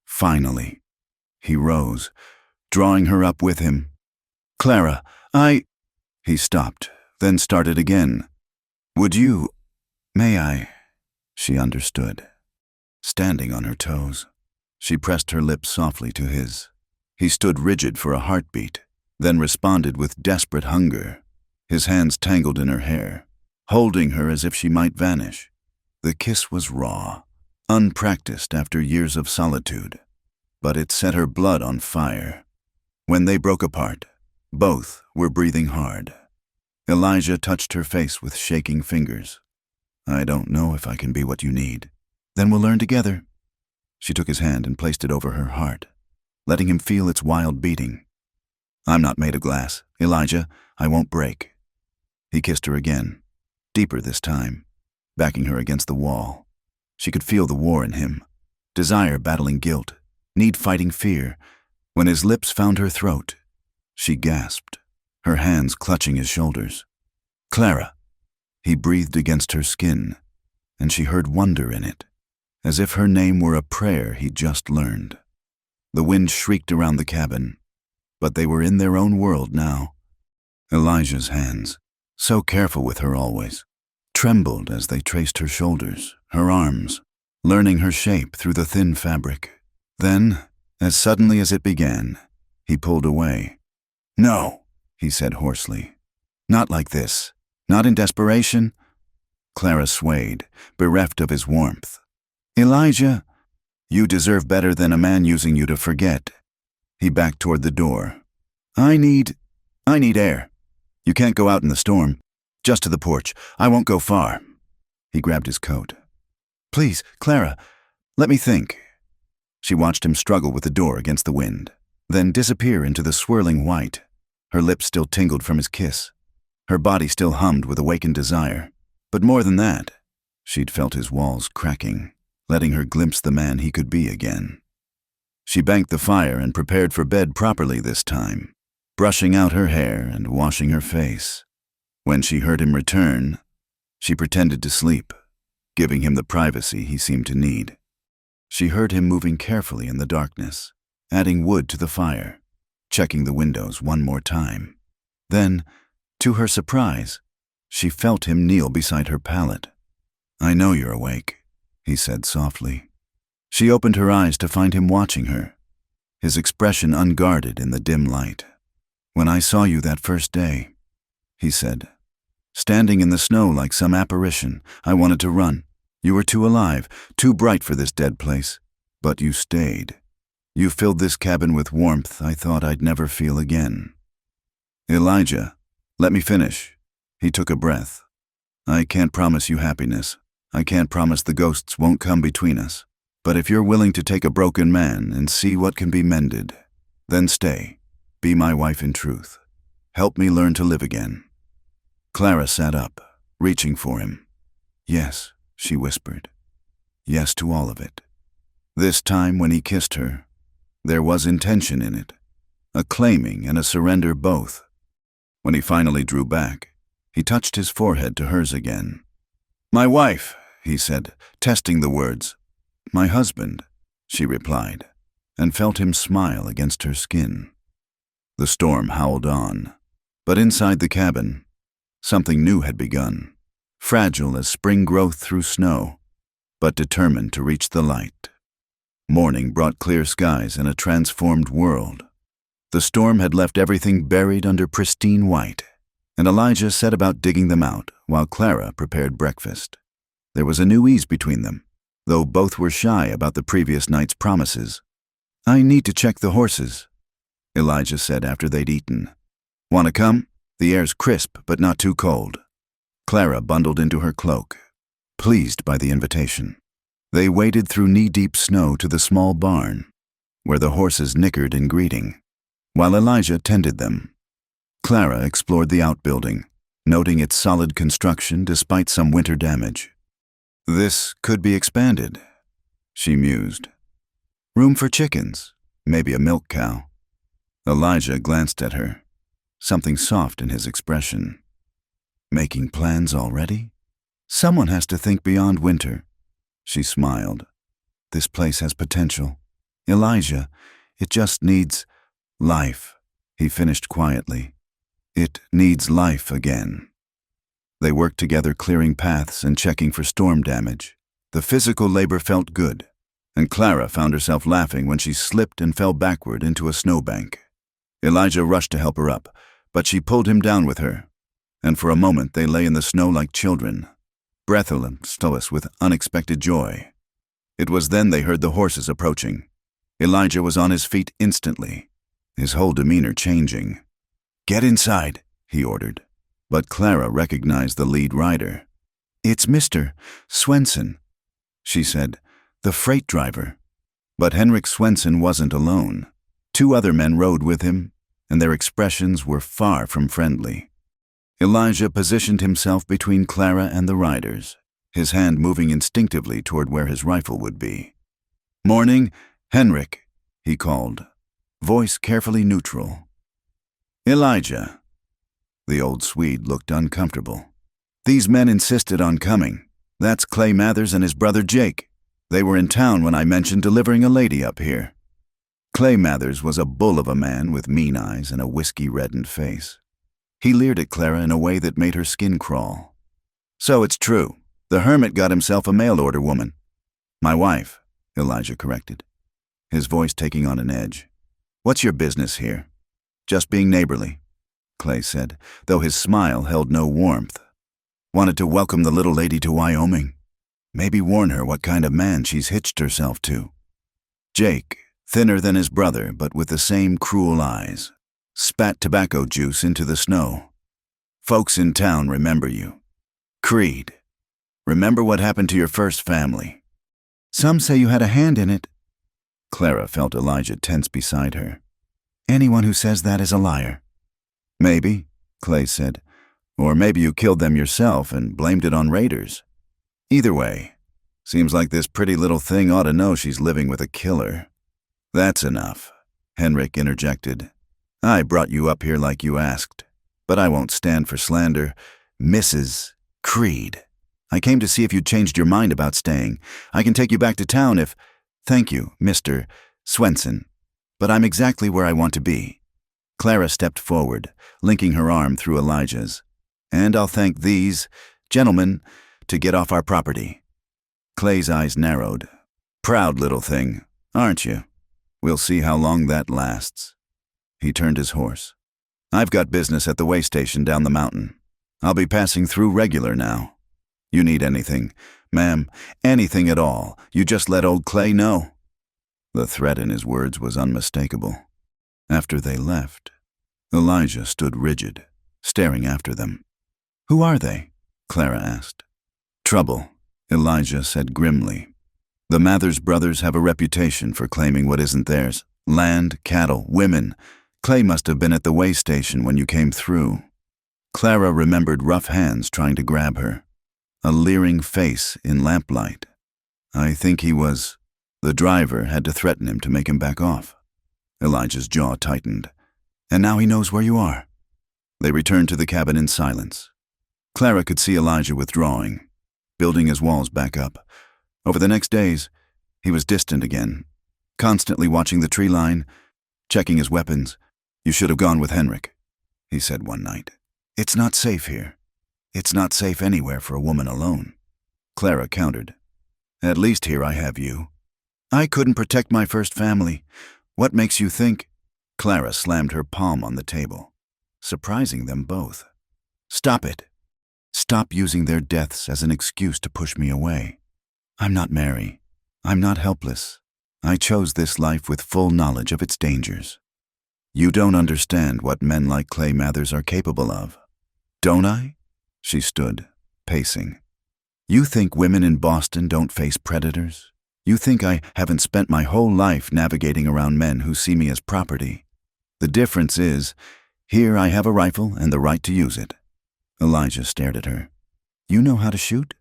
Finally, he rose, drawing her up with him. "Clara, He stopped, then started again. "May I?" She understood. Standing on her toes, she pressed her lips softly to his. He stood rigid for a heartbeat, then responded with desperate hunger, his hands tangled in her hair, holding her as if she might vanish. The kiss was raw, unpracticed after years of solitude, but it set her blood on fire. When they broke apart, both were breathing hard. Elijah touched her face with shaking fingers. I don't know if I can be what you need. Then we'll learn together. She took his hand and placed it over her heart, letting him feel its wild beating. I'm not made of glass, Elijah. I won't break. He kissed her again, deeper this time, backing her against the wall. She could feel the war in him, desire battling guilt, need fighting fear. When his lips found her throat, she gasped, her hands clutching his shoulders. Clara! He breathed against her skin, and she heard wonder in it, as if her name were a prayer he'd just learned. The wind shrieked around the cabin, but they were in their own world now. Elijah's hands, so careful with her always, trembled as they traced her shoulders, her arms, learning her shape through the thin fabric. Then, as suddenly as it began, he pulled away. No, he said hoarsely. Not like this. Not in desperation. Clara swayed, bereft of his warmth. Elijah, you deserve better than a man using you to forget. He backed toward the door. I need air. You can't go out in the storm. Just to the porch. I won't go far. He grabbed his coat. Please, Clara, let me think. She watched him struggle with the door against the wind, then disappear into the swirling white. Her lips still tingled from his kiss. Her body still hummed with awakened desire. But more than that, she'd felt his walls cracking, letting her glimpse the man he could be again. She banked the fire and prepared for bed properly this time, brushing out her hair and washing her face. When she heard him return, she pretended to sleep, giving him the privacy he seemed to need. She heard him moving carefully in the darkness, adding wood to the fire, checking the windows one more time. Then, to her surprise, she felt him kneel beside her pallet. I know you're awake, he said softly. She opened her eyes to find him watching her, his expression unguarded in the dim light. When I saw you that first day, he said, standing in the snow like some apparition, I wanted to run. You were too alive, too bright for this dead place. But you stayed. You filled this cabin with warmth I thought I'd never feel again. Elijah, let me finish. He took a breath. I can't promise you happiness. I can't promise the ghosts won't come between us. But if you're willing to take a broken man and see what can be mended, then stay. Be my wife in truth. Help me learn to live again. Clara sat up, reaching for him. Yes, she whispered. Yes to all of it. This time when he kissed her, there was intention in it, a claiming and a surrender both. When he finally drew back, he touched his forehead to hers again. My wife, he said, testing the words. My husband, she replied, and felt him smile against her skin. The storm howled on, but inside the cabin, something new had begun, fragile as spring growth through snow, but determined to reach the light. Morning brought clear skies and a transformed world. The storm had left everything buried under pristine white, and Elijah set about digging them out while Clara prepared breakfast. There was a new ease between them, though both were shy about the previous night's promises. I need to check the horses, Elijah said after they'd eaten. Want to come? The air's crisp, but not too cold. Clara bundled into her cloak, pleased by the invitation. They waded through knee-deep snow to the small barn, where the horses nickered in greeting, while Elijah tended them. Clara explored the outbuilding, noting its solid construction despite some winter damage. This could be expanded, she mused. Room for chickens, maybe a milk cow. Elijah glanced at her, something soft in his expression. Making plans already? Someone has to think beyond winter. She smiled. This place has potential. Elijah, it just needs life, he finished quietly. It needs life again. They worked together clearing paths and checking for storm damage. The physical labor felt good, and Clara found herself laughing when she slipped and fell backward into a snowbank. Elijah rushed to help her up, but she pulled him down with her, and for a moment they lay in the snow like children, breathless with unexpected joy. It was then they heard the horses approaching. Elijah was on his feet instantly, his whole demeanor changing. Get inside, he ordered. But Clara recognized the lead rider. "It's Mr. Swenson," she said, "the freight driver." But Henrik Swenson wasn't alone. 2 other men rode with him, and their expressions were far from friendly. Elijah positioned himself between Clara and the riders, his hand moving instinctively toward where his rifle would be. "Morning, Henrik," he called, voice carefully neutral. "Elijah." The old Swede looked uncomfortable. "These men insisted on coming. That's Clay Mathers and his brother Jake. They were in town when I mentioned delivering a lady up here." Clay Mathers was a bull of a man with mean eyes and a whiskey-reddened face. He leered at Clara in a way that made her skin crawl. "So it's true. The hermit got himself a mail-order woman." "My wife," Elijah corrected, his voice taking on an edge. "What's your business here?" "Just being neighborly," Clay said, though his smile held no warmth. "Wanted to welcome the little lady to Wyoming. Maybe warn her what kind of man she's hitched herself to." Jake, thinner than his brother but with the same cruel eyes, spat tobacco juice into the snow. "Folks in town remember you. Creed. Remember what happened to your first family." "Some say you had a hand in it." Clara felt Elijah tense beside her. "Anyone who says that is a liar." "Maybe," Clay said. "Or maybe you killed them yourself and blamed it on raiders. Either way, seems like this pretty little thing ought to know she's living with a killer." "That's enough," Henrik interjected. "I brought you up here like you asked, but I won't stand for slander. Mrs. Creed, I came to see if you'd changed your mind about staying. I can take you back to town if—" "Thank you, Mr. Swenson, but I'm exactly where I want to be." Clara stepped forward, linking her arm through Elijah's. "And I'll thank these gentlemen to get off our property." Clay's eyes narrowed. "Proud little thing, aren't you? We'll see how long that lasts." He turned his horse. "I've got business at the way station down the mountain. I'll be passing through regular now. You need anything, ma'am, anything at all, you just let old Clay know." The threat in his words was unmistakable. After they left, Elijah stood rigid, staring after them. "Who are they?" Clara asked. "Trouble," Elijah said grimly. "The Mathers brothers have a reputation for claiming what isn't theirs. Land, cattle, women. Clay must have been at the way station when you came through." Clara remembered rough hands trying to grab her, a leering face in lamplight. "I think he was—" The driver had to threaten him to make him back off. Elijah's jaw tightened. "And now he knows where you are." They returned to the cabin in silence. Clara could see Elijah withdrawing, building his walls back up. Over the next days, he was distant again, constantly watching the tree line, checking his weapons. "You should have gone with Henrik," he said one night. "It's not safe here. It's not safe anywhere for a woman alone." Clara countered. "At least here I have you." "I couldn't protect my first family. What makes you think—" Clara slammed her palm on the table, surprising them both. "Stop it. Stop using their deaths as an excuse to push me away. I'm not Mary. I'm not helpless. I chose this life with full knowledge of its dangers. You don't understand what men like Clay Mathers are capable of." "Don't I?" She stood, pacing. "You think women in Boston don't face predators? You think I haven't spent my whole life navigating around men who see me as property? The difference is, here I have a rifle and the right to use it." Elijah stared at her. "You know how to shoot?"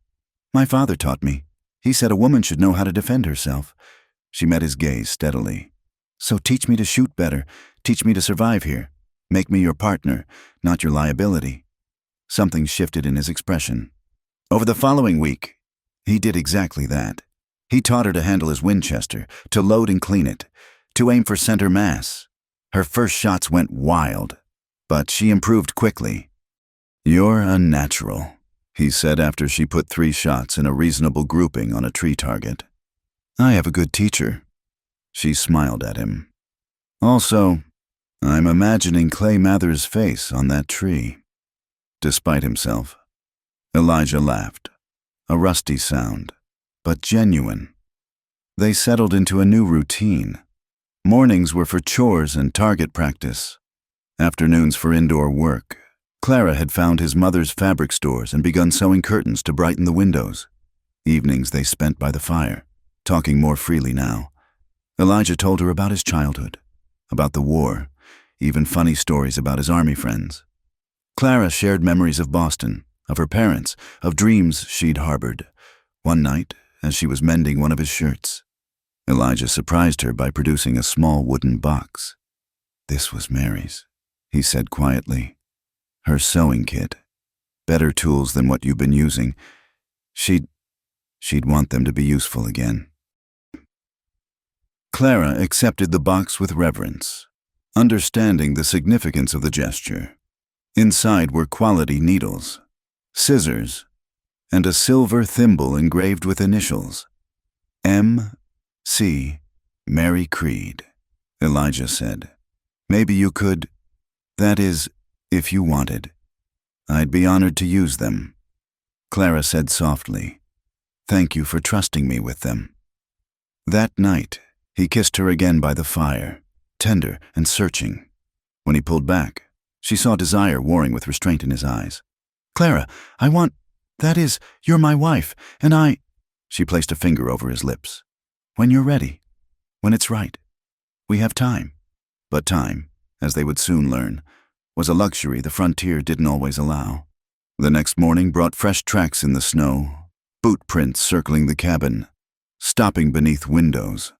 "My father taught me. He said a woman should know how to defend herself." She met his gaze steadily. "So teach me to shoot better. Teach me to survive here. Make me your partner, not your liability." Something shifted in his expression. Over the following week, he did exactly that. He taught her to handle his Winchester, to load and clean it, to aim for center mass. Her first shots went wild, but she improved quickly. "You're a natural," he said after she put 3 shots in a reasonable grouping on a tree target. "I have a good teacher." She smiled at him. "Also, I'm imagining Clay Mathers' face on that tree." Despite himself, Elijah laughed, a rusty sound, but genuine. They settled into a new routine. Mornings were for chores and target practice, afternoons for indoor work, Clara had found his mother's fabric stores and begun sewing curtains to brighten the windows. Evenings they spent by the fire, talking more freely now. Elijah told her about his childhood, about the war, even funny stories about his army friends. Clara shared memories of Boston, of her parents, of dreams she'd harbored. One night, as she was mending one of his shirts, Elijah surprised her by producing a small wooden box. "This was Mary's," he said quietly. "Her sewing kit. Better tools than what you've been using. She'd want them to be useful again." Clara accepted the box with reverence, understanding the significance of the gesture. Inside were quality needles, scissors, and a silver thimble engraved with initials. M.C. Mary Creed. Elijah said, "Maybe you could, that is, if you wanted. I'd be honored to use them." Clara said softly, "Thank you for trusting me with them." That night, he kissed her again by the fire, tender and searching. When he pulled back, she saw desire warring with restraint in his eyes. "Clara, that is, you're my wife, and I—" She placed a finger over his lips. "When you're ready. When it's right. We have time." But time, as they would soon learn, was a luxury the frontier didn't always allow. The next morning brought fresh tracks in the snow, boot prints circling the cabin, stopping beneath windows.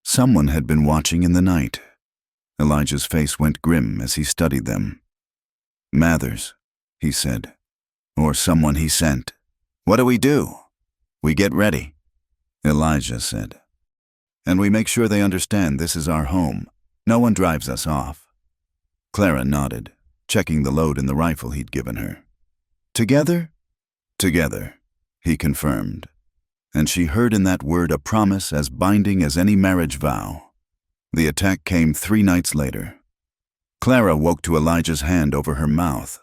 Someone had been watching in the night. Elijah's face went grim as he studied them. "Mathers," he said. "Or someone he sent. What do? We get ready," Elijah said. "And we make sure they understand this is our home. No one drives us off." Clara nodded, checking the load in the rifle he'd given her. "Together?" "Together," he confirmed. And she heard in that word a promise as binding as any marriage vow. The attack came 3 nights later. Clara woke to Elijah's hand over her mouth,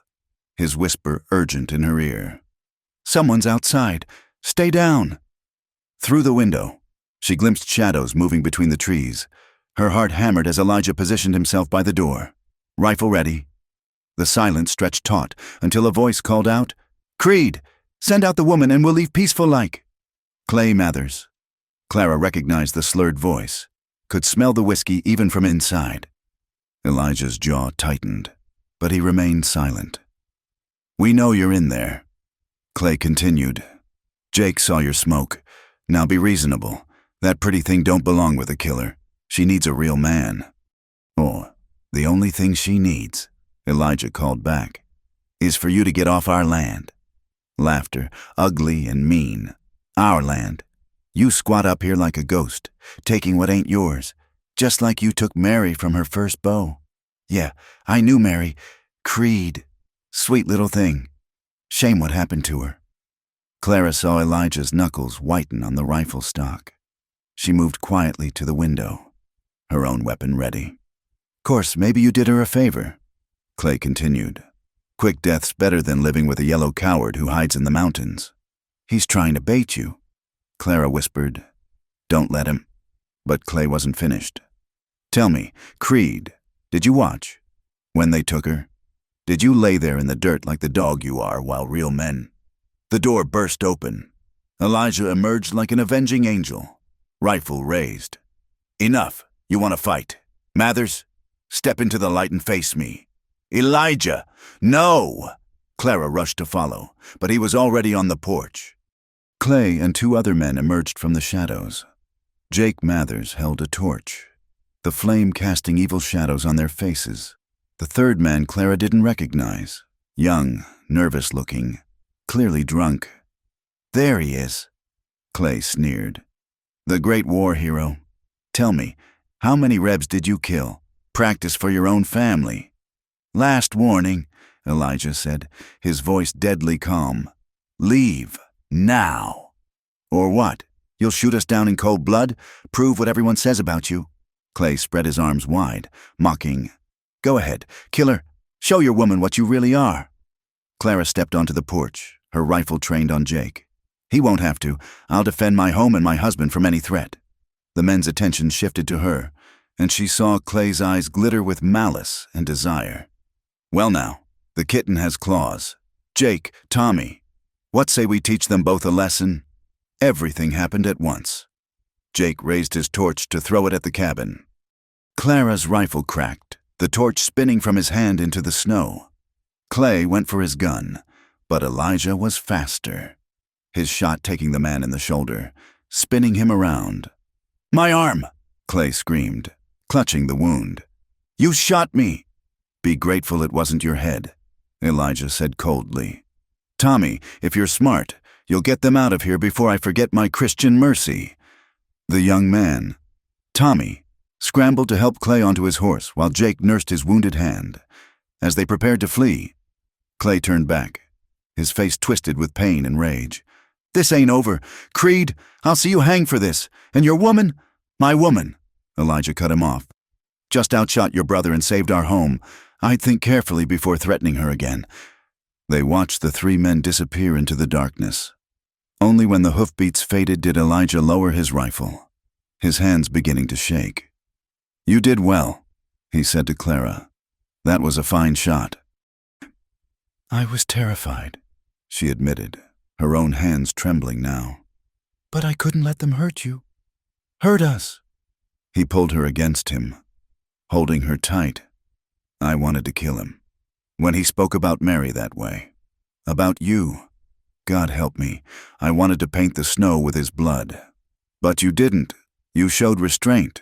his whisper urgent in her ear. "Someone's outside. Stay down." Through the window, she glimpsed shadows moving between the trees. Her heart hammered as Elijah positioned himself by the door, rifle ready. The silence stretched taut until a voice called out, "Creed, send out the woman and we'll leave peaceful like." "Clay Mathers." Clara recognized the slurred voice, could smell the whiskey even from inside. Elijah's jaw tightened, but he remained silent. "We know you're in there," Clay continued. "Jake saw your smoke. Now be reasonable. That pretty thing don't belong with a killer. She needs a real man. Or, the only thing she needs," Elijah called back, "is for you to get off our land." Laughter, ugly and mean. "Our land. You squat up here like a ghost, taking what ain't yours, just like you took Mary from her first beau. Yeah, I knew Mary. Creed. Sweet little thing. Shame what happened to her." Clara saw Elijah's knuckles whiten on the rifle stock. She moved quietly to the window, her own weapon ready. "Course, maybe you did her a favor," Clay continued. "Quick death's better than living with a yellow coward who hides in the mountains. He's trying to bait you." Clara whispered, "Don't let him." But Clay wasn't finished. "Tell me, Creed, did you watch? When they took her? Did you lay there in the dirt like the dog you are while real men?" The door burst open. Elijah emerged like an avenging angel, rifle raised. "Enough. You want to fight. Mathers, step into the light and face me." "Elijah, no!" Clara rushed to follow, but he was already on the porch. Clay and 2 other men emerged from the shadows. Jake Mathers held a torch, the flame casting evil shadows on their faces. The 3rd man Clara didn't recognize, young, nervous-looking, clearly drunk. "There he is," Clay sneered. "The great war hero. Tell me, how many Rebs did you kill? Practice for your own family." "Last warning," Elijah said, his voice deadly calm. "Leave. Now. Or what? You'll shoot us down in cold blood? Prove what everyone says about you?" Clay spread his arms wide, mocking. "Go ahead. Killer. Show your woman what you really are." Clara stepped onto the porch, her rifle trained on Jake. "He won't have to. I'll defend my home and my husband from any threat." The men's attention shifted to her, and she saw Clay's eyes glitter with malice and desire. "Well now, The kitten has claws. Jake, Tommy. What say we teach them both a lesson? Everything happened at once. Jake raised his torch to throw it at the cabin. Clara's rifle cracked, the torch spinning from his hand into the snow. Clay went for his gun, but Elijah was faster. His shot taking the man in the shoulder, spinning him around. "My arm!" Clay screamed, clutching the wound. "You shot me!" "Be grateful it wasn't your head," Elijah said coldly. "Tommy, if you're smart, you'll get them out of here before I forget my Christian mercy." The young man, Tommy, scrambled to help Clay onto his horse while Jake nursed his wounded hand. As they prepared to flee, Clay turned back, his face twisted with pain and rage. "This ain't over. Creed, I'll see you hang for this. And your woman?" "My woman," Elijah cut him off. "Just outshot your brother and saved our home. I'd think carefully before threatening her again." They watched the three men disappear into the darkness. Only when the hoofbeats faded did Elijah lower his rifle, his hands beginning to shake. "You did well," he said to Clara. "That was a fine shot." "I was terrified," she admitted, her own hands trembling now. "But I couldn't let them hurt you. Hurt us." He pulled her against him, holding her tight. I wanted to kill him. When he spoke about Mary that way. About you. God help me, I wanted to paint the snow with his blood. But you didn't. You showed restraint.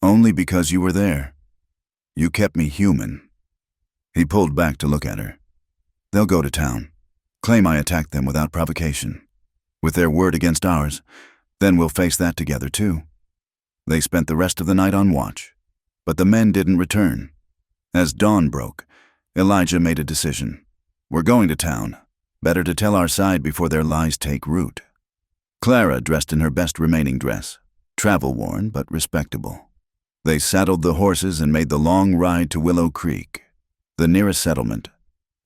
Only because you were there. You kept me human. He pulled back to look at her. "They'll go to town. Claim I attacked them without provocation. With their word against ours, then we'll face that together too." They spent the rest of the night on watch, but the men didn't return. As dawn broke, Elijah made a decision. "We're going to town. Better to tell our side before their lies take root." Clara dressed in her best remaining dress, travel-worn but respectable. They saddled the horses and made the long ride to Willow Creek, the nearest settlement.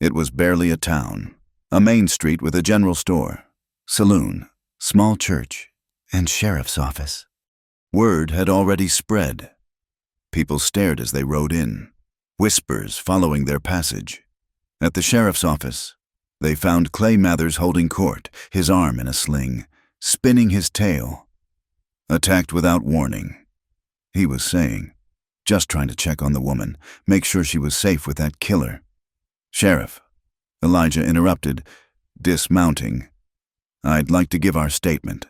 It was barely a town, a main street with a general store, saloon, small church, and sheriff's office. Word had already spread. People stared as they rode in, whispers following their passage. At the sheriff's office, they found Clay Mathers holding court, his arm in a sling, spinning his tail. "Attacked without warning," he was saying, just trying to check on the woman, make sure she was safe with that killer. "Sheriff," Elijah interrupted, dismounting. "I'd like to give our statement."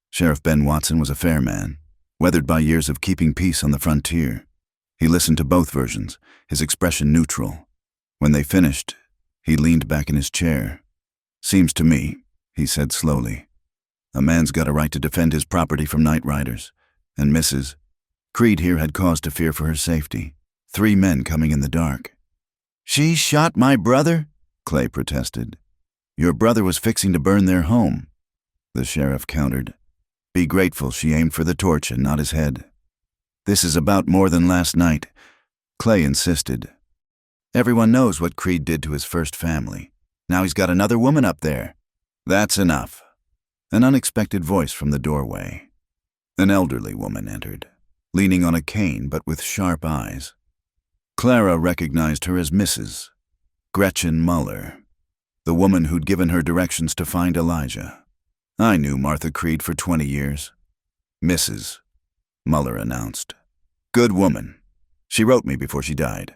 Sheriff Ben Watson was a fair man, weathered by years of keeping peace on the frontier. He listened to both versions, his expression neutral. When they finished, he leaned back in his chair. "Seems to me," he said slowly, "a man's got a right to defend his property from night riders. And Mrs. Creed here had cause to fear for her safety. 3 men coming in the dark." "She shot my brother?" Clay protested. "Your brother was fixing to burn their home," the sheriff countered. "Be grateful she aimed for the torch and not his head." "This is about more than last night," Clay insisted. "Everyone knows what Creed did to his first family. Now he's got another woman up there." "That's enough." An unexpected voice from the doorway. An elderly woman entered, leaning on a cane but with sharp eyes. Clara recognized her as Mrs. Gretchen Muller, the woman who'd given her directions to find Elijah. "I knew Martha Creed for 20 years. Mrs. Muller announced. "Good woman. She wrote me before she died.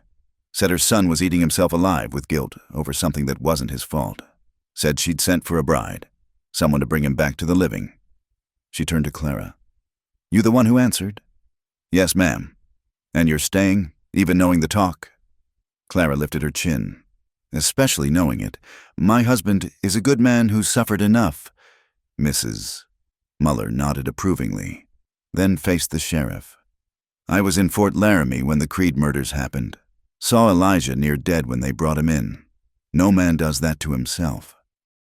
Said her son was eating himself alive with guilt over something that wasn't his fault. Said she'd sent for a bride, someone to bring him back to the living." She turned to Clara. "You the one who answered?" "Yes, ma'am. And you're staying, even knowing the talk?" Clara lifted her chin. "Especially knowing it. My husband is a good man who's suffered enough." Mrs. Muller nodded approvingly, then faced the sheriff. "I was in Fort Laramie when the Creed murders happened. Saw Elijah near dead when they brought him in. No man does that to himself.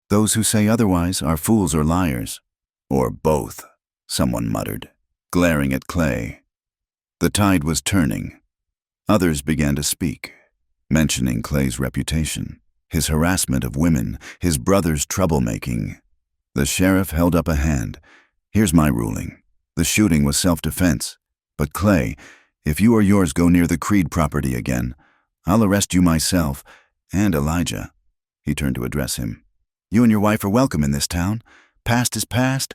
Those who say otherwise are fools or liars." "Or both," someone muttered, glaring at Clay. The tide was turning. Others began to speak, mentioning Clay's reputation, his harassment of women, his brother's troublemaking. The sheriff held up a hand. "Here's my ruling. The shooting was self-defense. But Clay, if you or yours go near the Creed property again, I'll arrest you myself, And Elijah. He turned to address him. You and your wife are welcome in this town. Past is past.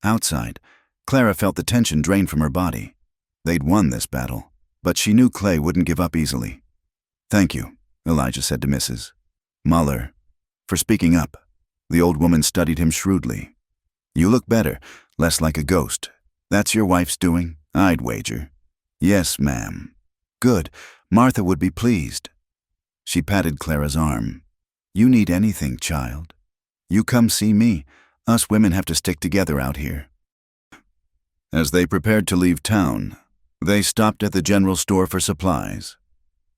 Outside, Clara felt the tension drain from her body. They'd won this battle, but she knew Clay wouldn't give up easily. Thank you, Elijah said to Mrs. Muller, for speaking up. The old woman studied him shrewdly. You look better, less like a ghost. That's your wife's doing, I'd wager. Yes, ma'am. Good. Martha would be pleased. She patted Clara's arm. You need anything, child. You come see me. Us women have to stick together out here. As they prepared to leave town, they stopped at the general store for supplies.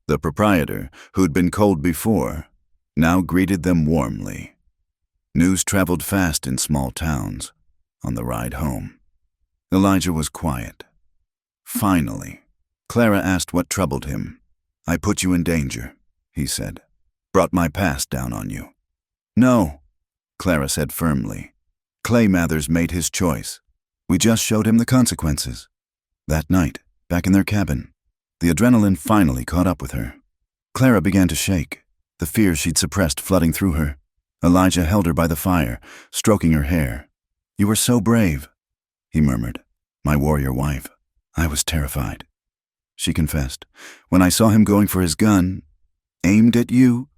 The proprietor, who'd been cold before, now greeted them warmly. News traveled fast in small towns on the ride home. Elijah was quiet. Finally, Clara asked what troubled him. I put you in danger, he said. Brought my past down on you. No, Clara said firmly. Clay Mathers made his choice. We just showed him the consequences. That night, back in their cabin, the adrenaline finally caught up with her. Clara began to shake, the fear she'd suppressed flooding through her. Elijah held her by the fire, stroking her hair. You were so brave, he murmured. My warrior wife. I was terrified. She confessed. When I saw him going for his gun, aimed at you.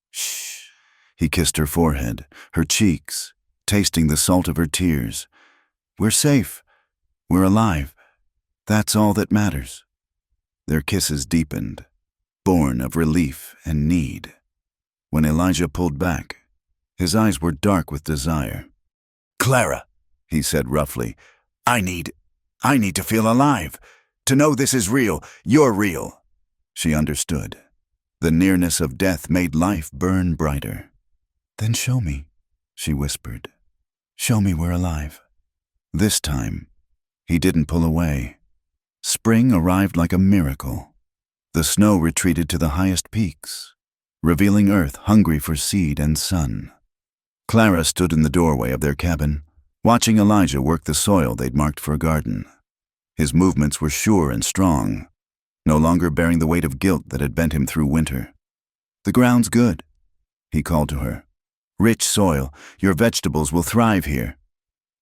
Shh. He kissed her forehead, her cheeks, tasting the salt of her tears. We're safe. We're alive. That's all that matters. Their kisses deepened, born of relief and need. When Elijah pulled back, his eyes were dark with desire. Clara, he said roughly, I need to feel alive. To know this is real, you're real. She understood. The nearness of death made life burn brighter. Then show me, she whispered. Show me we're alive. This time, he didn't pull away. Spring arrived like a miracle. The snow retreated to the highest peaks, revealing earth hungry for seed and sun. Clara stood in the doorway of their cabin, watching Elijah work the soil they'd marked for a garden. His movements were sure and strong, no longer bearing the weight of guilt that had bent him through winter. The ground's good, he called to her. Rich soil, your vegetables will thrive here.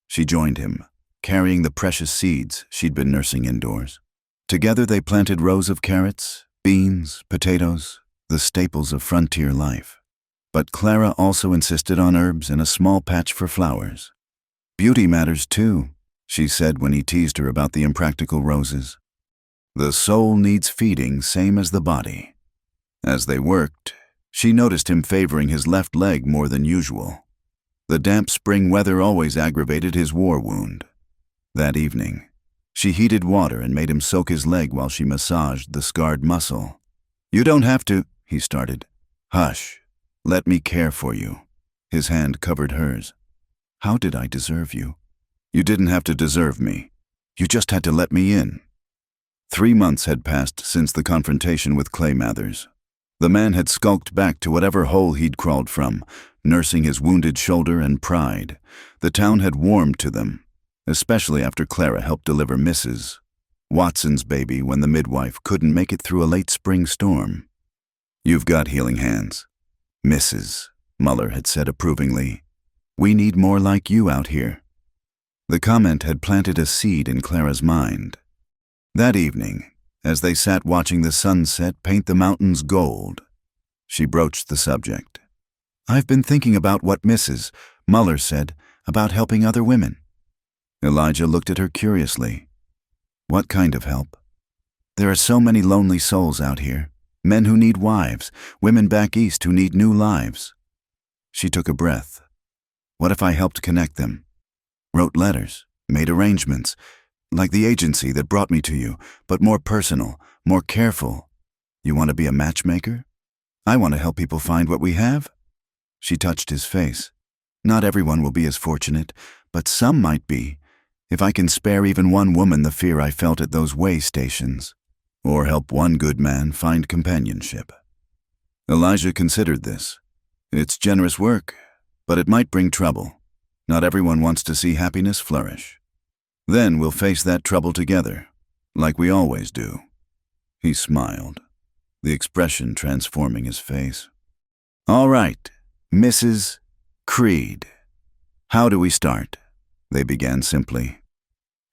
She joined him, carrying the precious seeds she'd been nursing indoors. Together they planted rows of carrots, beans, potatoes, the staples of frontier life. But Clara also insisted on herbs and a small patch for flowers. Beauty matters too, she said when he teased her about the impractical roses. The soul needs feeding same as the body. As they worked, she noticed him favoring his left leg more than usual. The damp spring weather always aggravated his war wound. That evening, she heated water and made him soak his leg while she massaged the scarred muscle. You don't have to, he started. Hush, let me care for you. His hand covered hers. How did I deserve you? You didn't have to deserve me. You just had to let me in. 3 months had passed since the confrontation with Clay Mathers. The man had skulked back to whatever hole he'd crawled from, nursing his wounded shoulder and pride. The town had warmed to them, especially after Clara helped deliver Mrs. Watson's baby when the midwife couldn't make it through a late spring storm. You've got healing hands, Mrs. Muller had said approvingly. We need more like you out here. The comment had planted a seed in Clara's mind. That evening, as they sat watching the sunset paint the mountains gold, she broached the subject. I've been thinking about what Mrs. Muller said about helping other women. Elijah looked at her curiously. What kind of help? There are so many lonely souls out here, men who need wives, women back east who need new lives. She took a breath. What if I helped connect them? Wrote letters, made arrangements, like the agency that brought me to you, but more personal, more careful. You want to be a matchmaker? I want to help people find what we have. She touched his face. Not everyone will be as fortunate, but some might be, if I can spare even one woman the fear I felt at those way stations, or help one good man find companionship. Elijah considered this. It's generous work, but it might bring trouble. Not everyone wants to see happiness flourish. Then we'll face that trouble together, like we always do. He smiled, the expression transforming his face. All right, Mrs. Creed. How do we start? They began simply.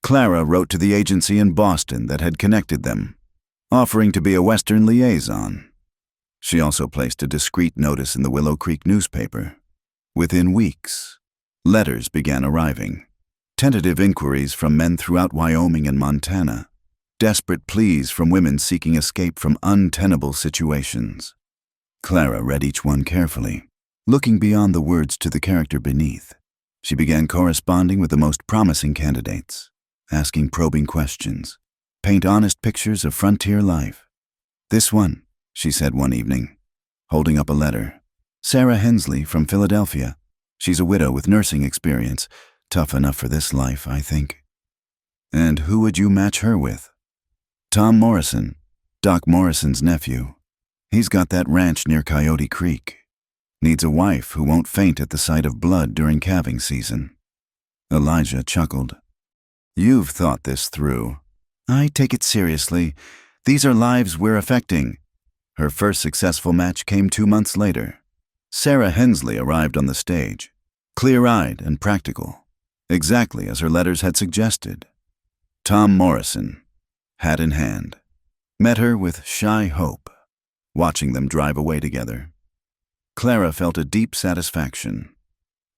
Clara wrote to the agency in Boston that had connected them, offering to be a Western liaison. She also placed a discreet notice in the Willow Creek newspaper. Within weeks, letters began arriving. Tentative inquiries from men throughout Wyoming and Montana. Desperate pleas from women seeking escape from untenable situations. Clara read each one carefully, looking beyond the words to the character beneath. She began corresponding with the most promising candidates, asking probing questions, paint honest pictures of frontier life. This one, she said one evening, holding up a letter. Sarah Hensley from Philadelphia. She's a widow with nursing experience. Tough enough for this life, I think. And who would you match her with? Tom Morrison, Doc Morrison's nephew. He's got that ranch near Coyote Creek. Needs a wife who won't faint at the sight of blood during calving season. Elijah chuckled. You've thought this through. I take it seriously. These are lives we're affecting. Her first successful match came 2 months later. Sarah Hensley arrived on the stage, clear-eyed and practical, exactly as her letters had suggested. Tom Morrison, hat in hand, met her with shy hope, watching them drive away together. Clara felt a deep satisfaction.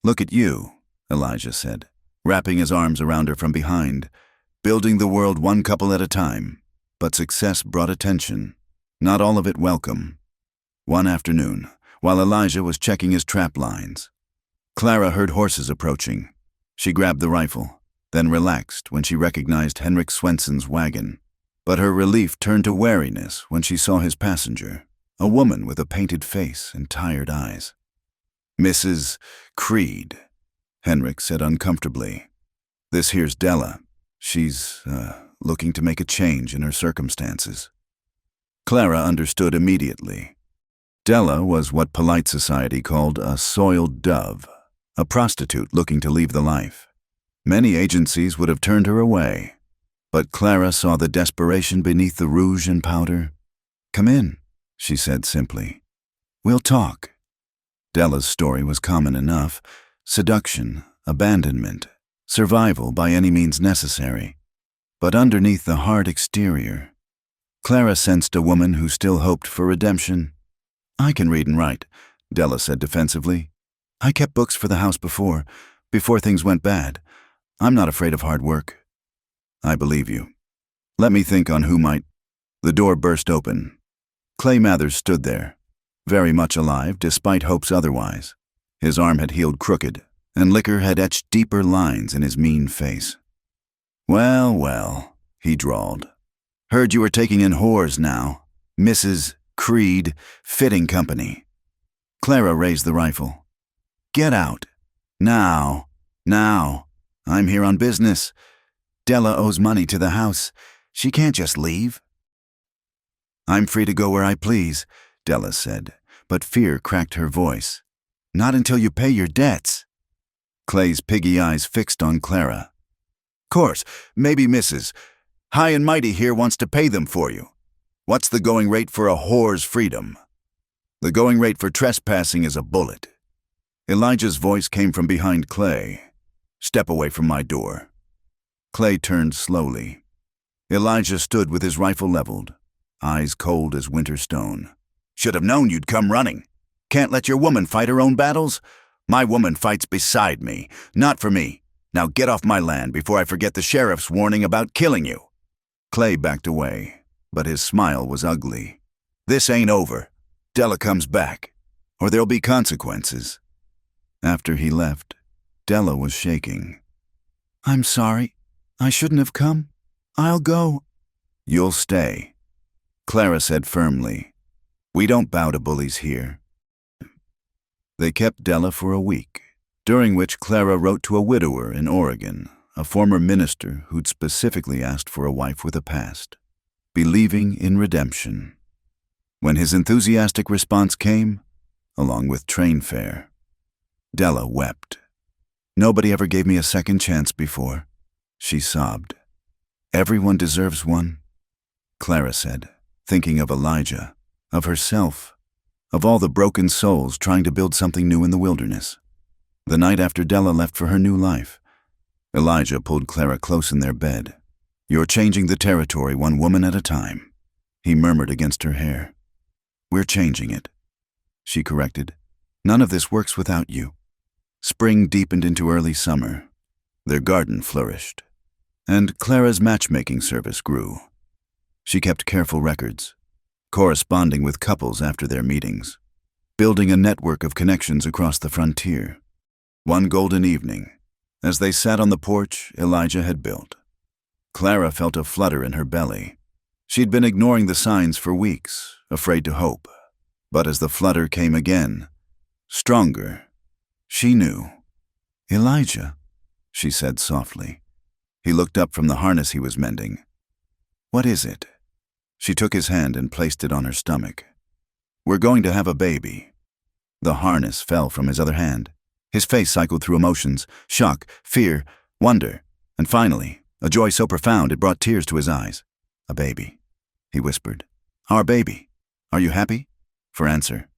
Look at you, Elijah said, wrapping his arms around her from behind, building the world one couple at a time. But success brought attention, not all of it welcome. One afternoon, while Elijah was checking his trap lines, Clara heard horses approaching. She grabbed the rifle, then relaxed when she recognized Henrik Swenson's wagon. But her relief turned to wariness when she saw his passenger, a woman with a painted face and tired eyes. Mrs. Creed, Henrik said uncomfortably. This here's Della. She's, looking to make a change in her circumstances. Clara understood immediately. Della was what polite society called a soiled dove, a prostitute looking to leave the life. Many agencies would have turned her away, but Clara saw the desperation beneath the rouge and powder. Come in, she said simply. We'll talk. Della's story was common enough. Seduction, abandonment, survival by any means necessary. But underneath the hard exterior, Clara sensed a woman who still hoped for redemption. I can read and write, Della said defensively. I kept books for the house before things went bad. I'm not afraid of hard work. I believe you. Let me think on who might. The door burst open. Clay Mathers stood there, very much alive despite hopes otherwise. His arm had healed crooked, and liquor had etched deeper lines in his mean face. Well, well, he drawled. Heard you were taking in whores now. Mrs. Creed, Fitting Company. Clara raised the rifle. Get out. Now. I'm here on business. Della owes money to the house. She can't just leave. I'm free to go where I please, Della said, but fear cracked her voice. Not until you pay your debts. Clay's piggy eyes fixed on Clara. Course, maybe Mrs. High and Mighty here wants to pay them for you. What's the going rate for a whore's freedom? The going rate for trespassing is a bullet. Elijah's voice came from behind Clay. Step away from my door. Clay turned slowly. Elijah stood with his rifle leveled, eyes cold as winter stone. Should have known you'd come running. Can't let your woman fight her own battles? My woman fights beside me, not for me. Now get off my land before I forget the sheriff's warning about killing you. Clay backed away, but his smile was ugly. This ain't over. Della comes back, or there'll be consequences. After he left, Della was shaking. I'm sorry. I shouldn't have come. I'll go. You'll stay, Clara said firmly. We don't bow to bullies here. They kept Della for a week, during which Clara wrote to a widower in Oregon, a former minister who'd specifically asked for a wife with a past, believing in redemption. When his enthusiastic response came, along with train fare, Della wept. Nobody ever gave me a second chance before, she sobbed. Everyone deserves one, Clara said, thinking of Elijah, of herself. of all the broken souls trying to build something new in the wilderness. The night after Della left for her new life, Elijah pulled Clara close in their bed. "You're changing the territory one woman at a time," he murmured against her hair. "We're changing it," she corrected. "None of this works without you." Spring deepened into early summer. Their garden flourished, and Clara's matchmaking service grew. She kept careful records, corresponding with couples after their meetings, building a network of connections across the frontier. One golden evening, as they sat on the porch Elijah had built, Clara felt a flutter in her belly. She'd been ignoring the signs for weeks, afraid to hope. But as the flutter came again, stronger, she knew. "Elijah," she said softly. He looked up from the harness he was mending. "What is it?" She took his hand and placed it on her stomach. "We're going to have a baby." The harness fell from his other hand. His face cycled through emotions: shock, fear, wonder, and finally, a joy so profound it brought tears to his eyes. "A baby," he whispered. "Our baby. Are you happy?" For answer,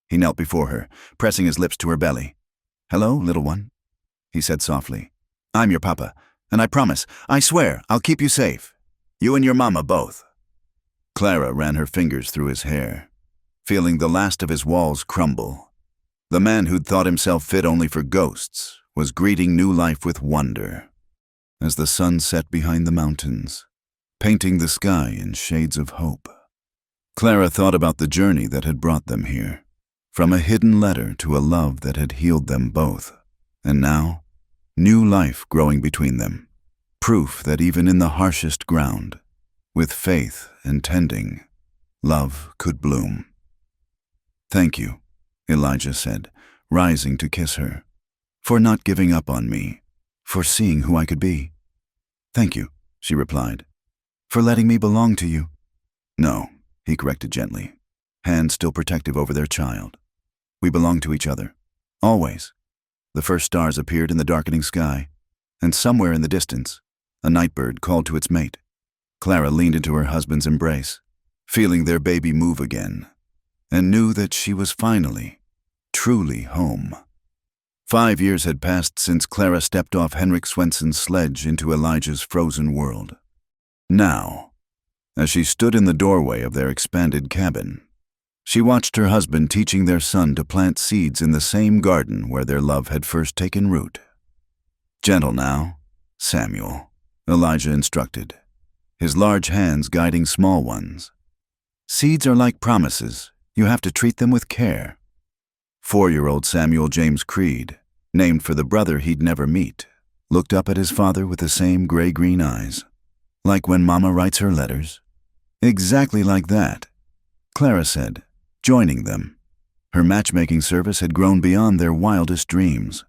he knelt before her, pressing his lips to her belly. "Hello, little one," he said softly. "I'm your papa, and I promise, I swear, I'll keep you safe. You and your mama both." Clara ran her fingers through his hair, feeling the last of his walls crumble. The man who'd thought himself fit only for ghosts was greeting new life with wonder. As the sun set behind the mountains, painting the sky in shades of hope, Clara thought about the journey that had brought them here, from a hidden letter to a love that had healed them both, and now, new life growing between them, proof that even in the harshest ground, with faith and tending, love could bloom. "Thank you," Elijah said, rising to kiss her, "for not giving up on me, for seeing who I could be." "Thank you," she replied, "for letting me belong to you." "No," he corrected gently, hands still protective over their child. "We belong to each other. Always." The first stars appeared in the darkening sky, and somewhere in the distance, a nightbird called to its mate. Clara leaned into her husband's embrace, feeling their baby move again, and knew that she was finally, truly home. 5 years had passed since Clara stepped off Henrik Swenson's sledge into Elijah's frozen world. Now, as she stood in the doorway of their expanded cabin, she watched her husband teaching their son to plant seeds in the same garden where their love had first taken root. "Gentle now, Samuel," Elijah instructed, his large hands guiding small ones. "Seeds are like promises. You have to treat them with care." 4-year-old Samuel James Creed, named for the brother he'd never meet, looked up at his father with the same gray-green eyes. "Like when Mama writes her letters?" "Exactly like that," Clara said, joining them. Her matchmaking service had grown beyond their wildest dreams.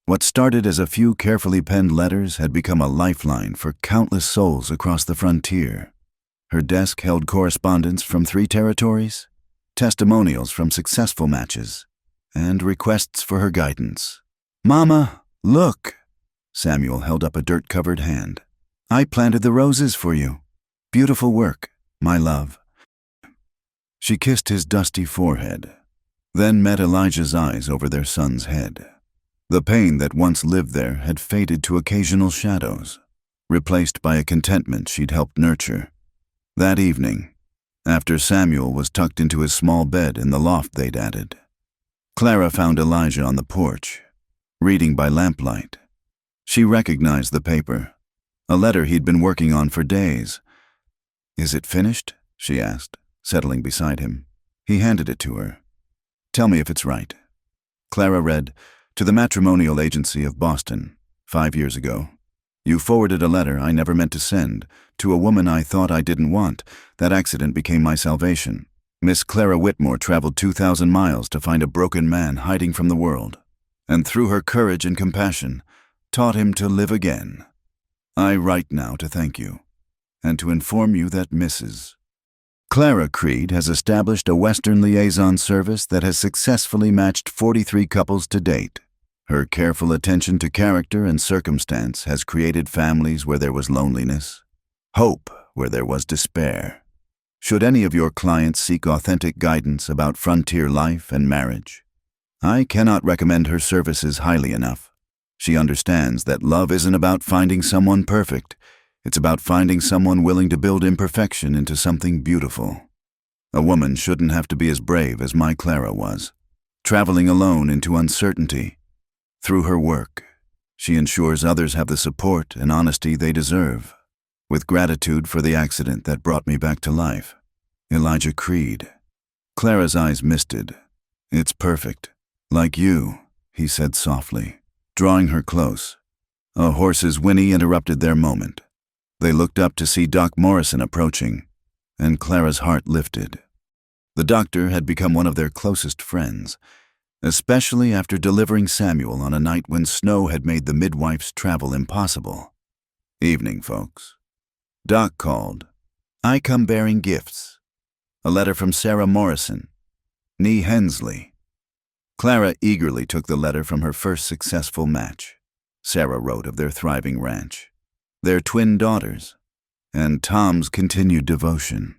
What started as a few carefully penned letters had become a lifeline for countless souls across the frontier. Her desk held correspondence from 3 territories, testimonials from successful matches, and requests for her guidance. "Mama, look!" Samuel held up a dirt-covered hand. "I planted the roses for you. Beautiful work, my love." She kissed his dusty forehead, then met Elijah's eyes over their son's head. The pain that once lived there had faded to occasional shadows, replaced by a contentment she'd helped nurture. That evening, after Samuel was tucked into his small bed in the loft they'd added, Clara found Elijah on the porch, reading by lamplight. She recognized the paper, a letter he'd been working on for days. "Is it finished?" she asked, settling beside him. He handed it to her. "Tell me if it's right." Clara read, "To the matrimonial agency of Boston, 5 years ago. You forwarded a letter I never meant to send, to a woman I thought I didn't want. That accident became my salvation. Miss Clara Whitmore traveled 2,000 miles to find a broken man hiding from the world, and through her courage and compassion, taught him to live again. I write now to thank you, and to inform you that Mrs. Clara Creed has established a Western liaison service that has successfully matched 43 couples to date. Her careful attention to character and circumstance has created families where there was loneliness, hope where there was despair. Should any of your clients seek authentic guidance about frontier life and marriage, I cannot recommend her services highly enough. She understands that love isn't about finding someone perfect. It's about finding someone willing to build imperfection into something beautiful. A woman shouldn't have to be as brave as my Clara was, traveling alone into uncertainty. Through her work, she ensures others have the support and honesty they deserve. With gratitude for the accident that brought me back to life. Elijah Creed. Clara's eyes misted. It's perfect. Like you, he said softly, drawing her close. A horse's whinny interrupted their moment. They looked up to see Doc Morrison approaching, and Clara's heart lifted. The doctor had become one of their closest friends, especially after delivering Samuel on a night when snow had made the midwife's travel impossible. Evening, folks. Doc called. I come bearing gifts. A letter from Sarah Morrison, nee Hensley. Clara eagerly took the letter from her first successful match. Sarah wrote of their thriving ranch, their twin daughters, and Tom's continued devotion.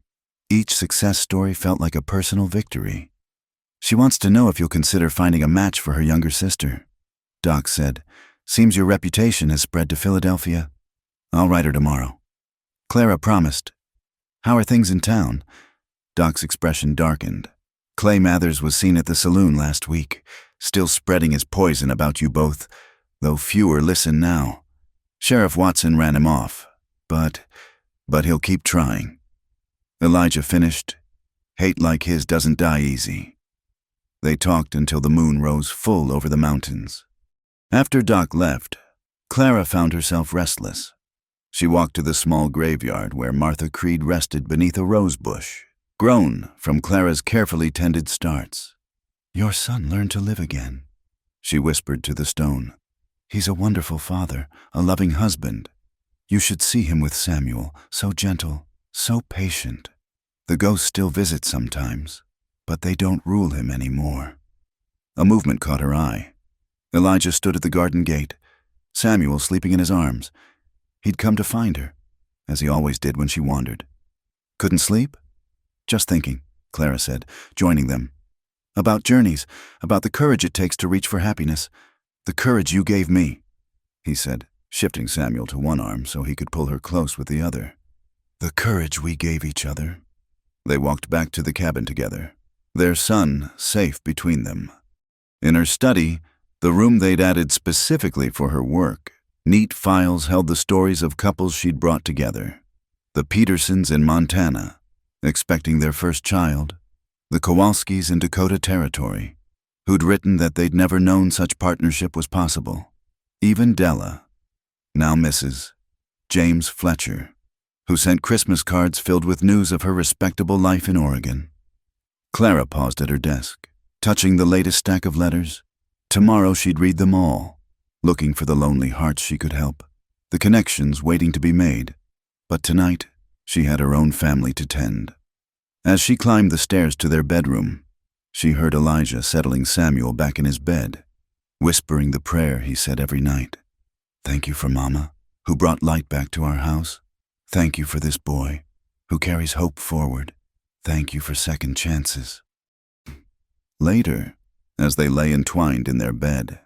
Each success story felt like a personal victory. She wants to know if you'll consider finding a match for her younger sister. Doc said, seems your reputation has spread to Philadelphia. I'll write her tomorrow. Clara promised. How are things in town? Doc's expression darkened. Clay Mathers was seen at the saloon last week, still spreading his poison about you both, though fewer listen now. Sheriff Watson ran him off, but he'll keep trying. Elijah finished. Hate like his doesn't die easy. They talked until the moon rose full over the mountains. After Doc left, Clara found herself restless. She walked to the small graveyard where Martha Creed rested beneath a rose bush, grown from Clara's carefully tended starts. Your son learned to live again, she whispered to the stone. He's a wonderful father, a loving husband. You should see him with Samuel, so gentle, so patient. The ghosts still visit sometimes, but they don't rule him anymore. A movement caught her eye. Elijah stood at the garden gate, Samuel sleeping in his arms. He'd come to find her, as he always did when she wandered. Couldn't sleep? Just thinking, Clara said, joining them. About journeys, about the courage it takes to reach for happiness. The courage you gave me, he said, shifting Samuel to one arm so he could pull her close with the other. The courage we gave each other. They walked back to the cabin together, their son safe between them. In her study, the room they'd added specifically for her work, neat files held the stories of couples she'd brought together. The Petersons in Montana, expecting their first child. The Kowalskis in Dakota Territory, who'd written that they'd never known such partnership was possible. Even Della, now Mrs. James Fletcher, who sent Christmas cards filled with news of her respectable life in Oregon. Clara paused at her desk, touching the latest stack of letters. Tomorrow she'd read them all, looking for the lonely hearts she could help, the connections waiting to be made. But tonight, she had her own family to tend. As she climbed the stairs to their bedroom, she heard Elijah settling Samuel back in his bed, whispering the prayer he said every night. Thank you for Mama, who brought light back to our house. Thank you for this boy, who carries hope forward. Thank you for second chances. Later, as they lay entwined in their bed,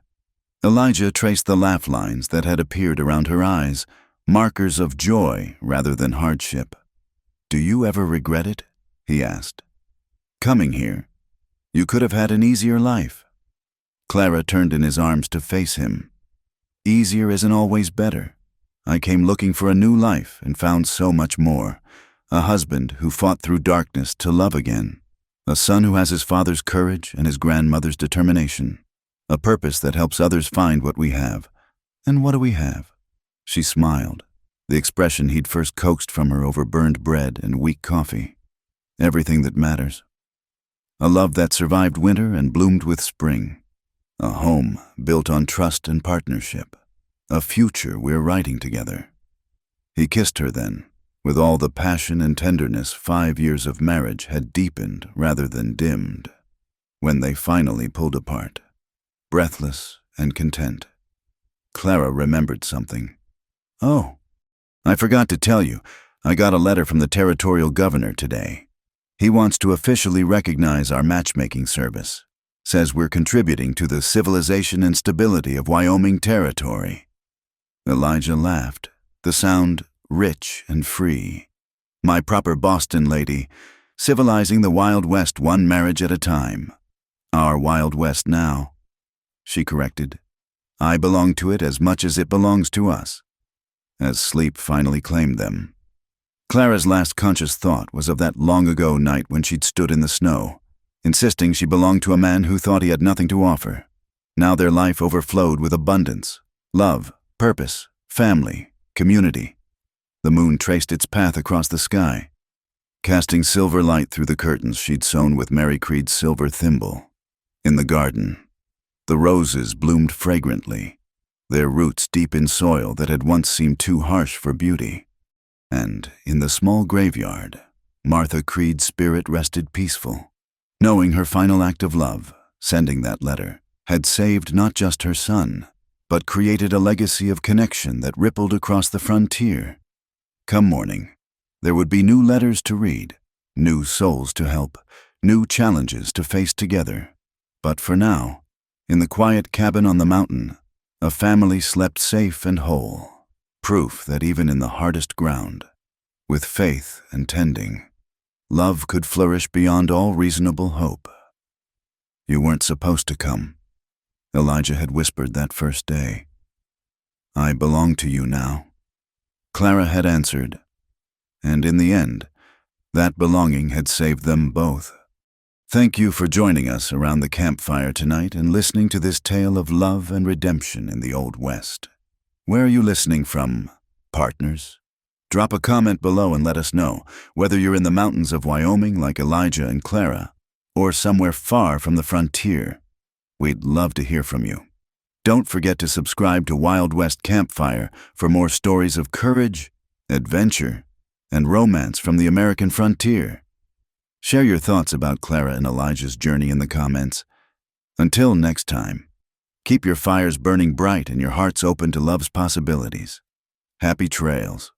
Elijah traced the laugh lines that had appeared around her eyes, markers of joy rather than hardship. Do you ever regret it? He asked. Coming here, you could have had an easier life. Clara turned in his arms to face him. Easier isn't always better. I came looking for a new life and found so much more. A husband who fought through darkness to love again. A son who has his father's courage and his grandmother's determination. A purpose that helps others find what we have. And what do we have? She smiled, the expression he'd first coaxed from her over burned bread and weak coffee. Everything that matters. A love that survived winter and bloomed with spring. A home built on trust and partnership. A future we're writing together. He kissed her then, with all the passion and tenderness 5 years of marriage had deepened rather than dimmed. When they finally pulled apart, breathless and content, Clara remembered something. Oh, I forgot to tell you, I got a letter from the territorial governor today. He wants to officially recognize our matchmaking service. Says we're contributing to the civilization and stability of Wyoming territory." Elijah laughed, the sound rich and free. "My proper Boston lady, civilizing the Wild West one marriage at a time. Our Wild West now," she corrected. "I belong to it as much as it belongs to us," as sleep finally claimed them. Clara's last conscious thought was of that long-ago night when she'd stood in the snow, insisting she belonged to a man who thought he had nothing to offer. Now their life overflowed with abundance, love, purpose, family, community. The moon traced its path across the sky, casting silver light through the curtains she'd sewn with Mary Creed's silver thimble. In the garden, the roses bloomed fragrantly, their roots deep in soil that had once seemed too harsh for beauty. And in the small graveyard, Martha Creed's spirit rested peaceful, knowing her final act of love, sending that letter, had saved not just her son, but created a legacy of connection that rippled across the frontier. Come morning, there would be new letters to read, new souls to help, new challenges to face together. But for now, in the quiet cabin on the mountain, a family slept safe and whole, proof that even in the hardest ground, with faith and tending, love could flourish beyond all reasonable hope. "You weren't supposed to come," Elijah had whispered that first day. "I belong to you now," Clara had answered, and in the end, that belonging had saved them both. Thank you for joining us around the campfire tonight and listening to this tale of love and redemption in the Old West. Where are you listening from, partners? Drop a comment below and let us know, whether you're in the mountains of Wyoming like Elijah and Clara, or somewhere far from the frontier. We'd love to hear from you. Don't forget to subscribe to Wild West Campfire for more stories of courage, adventure, and romance from the American frontier. Share your thoughts about Clara and Elijah's journey in the comments. Until next time, keep your fires burning bright and your hearts open to love's possibilities. Happy trails.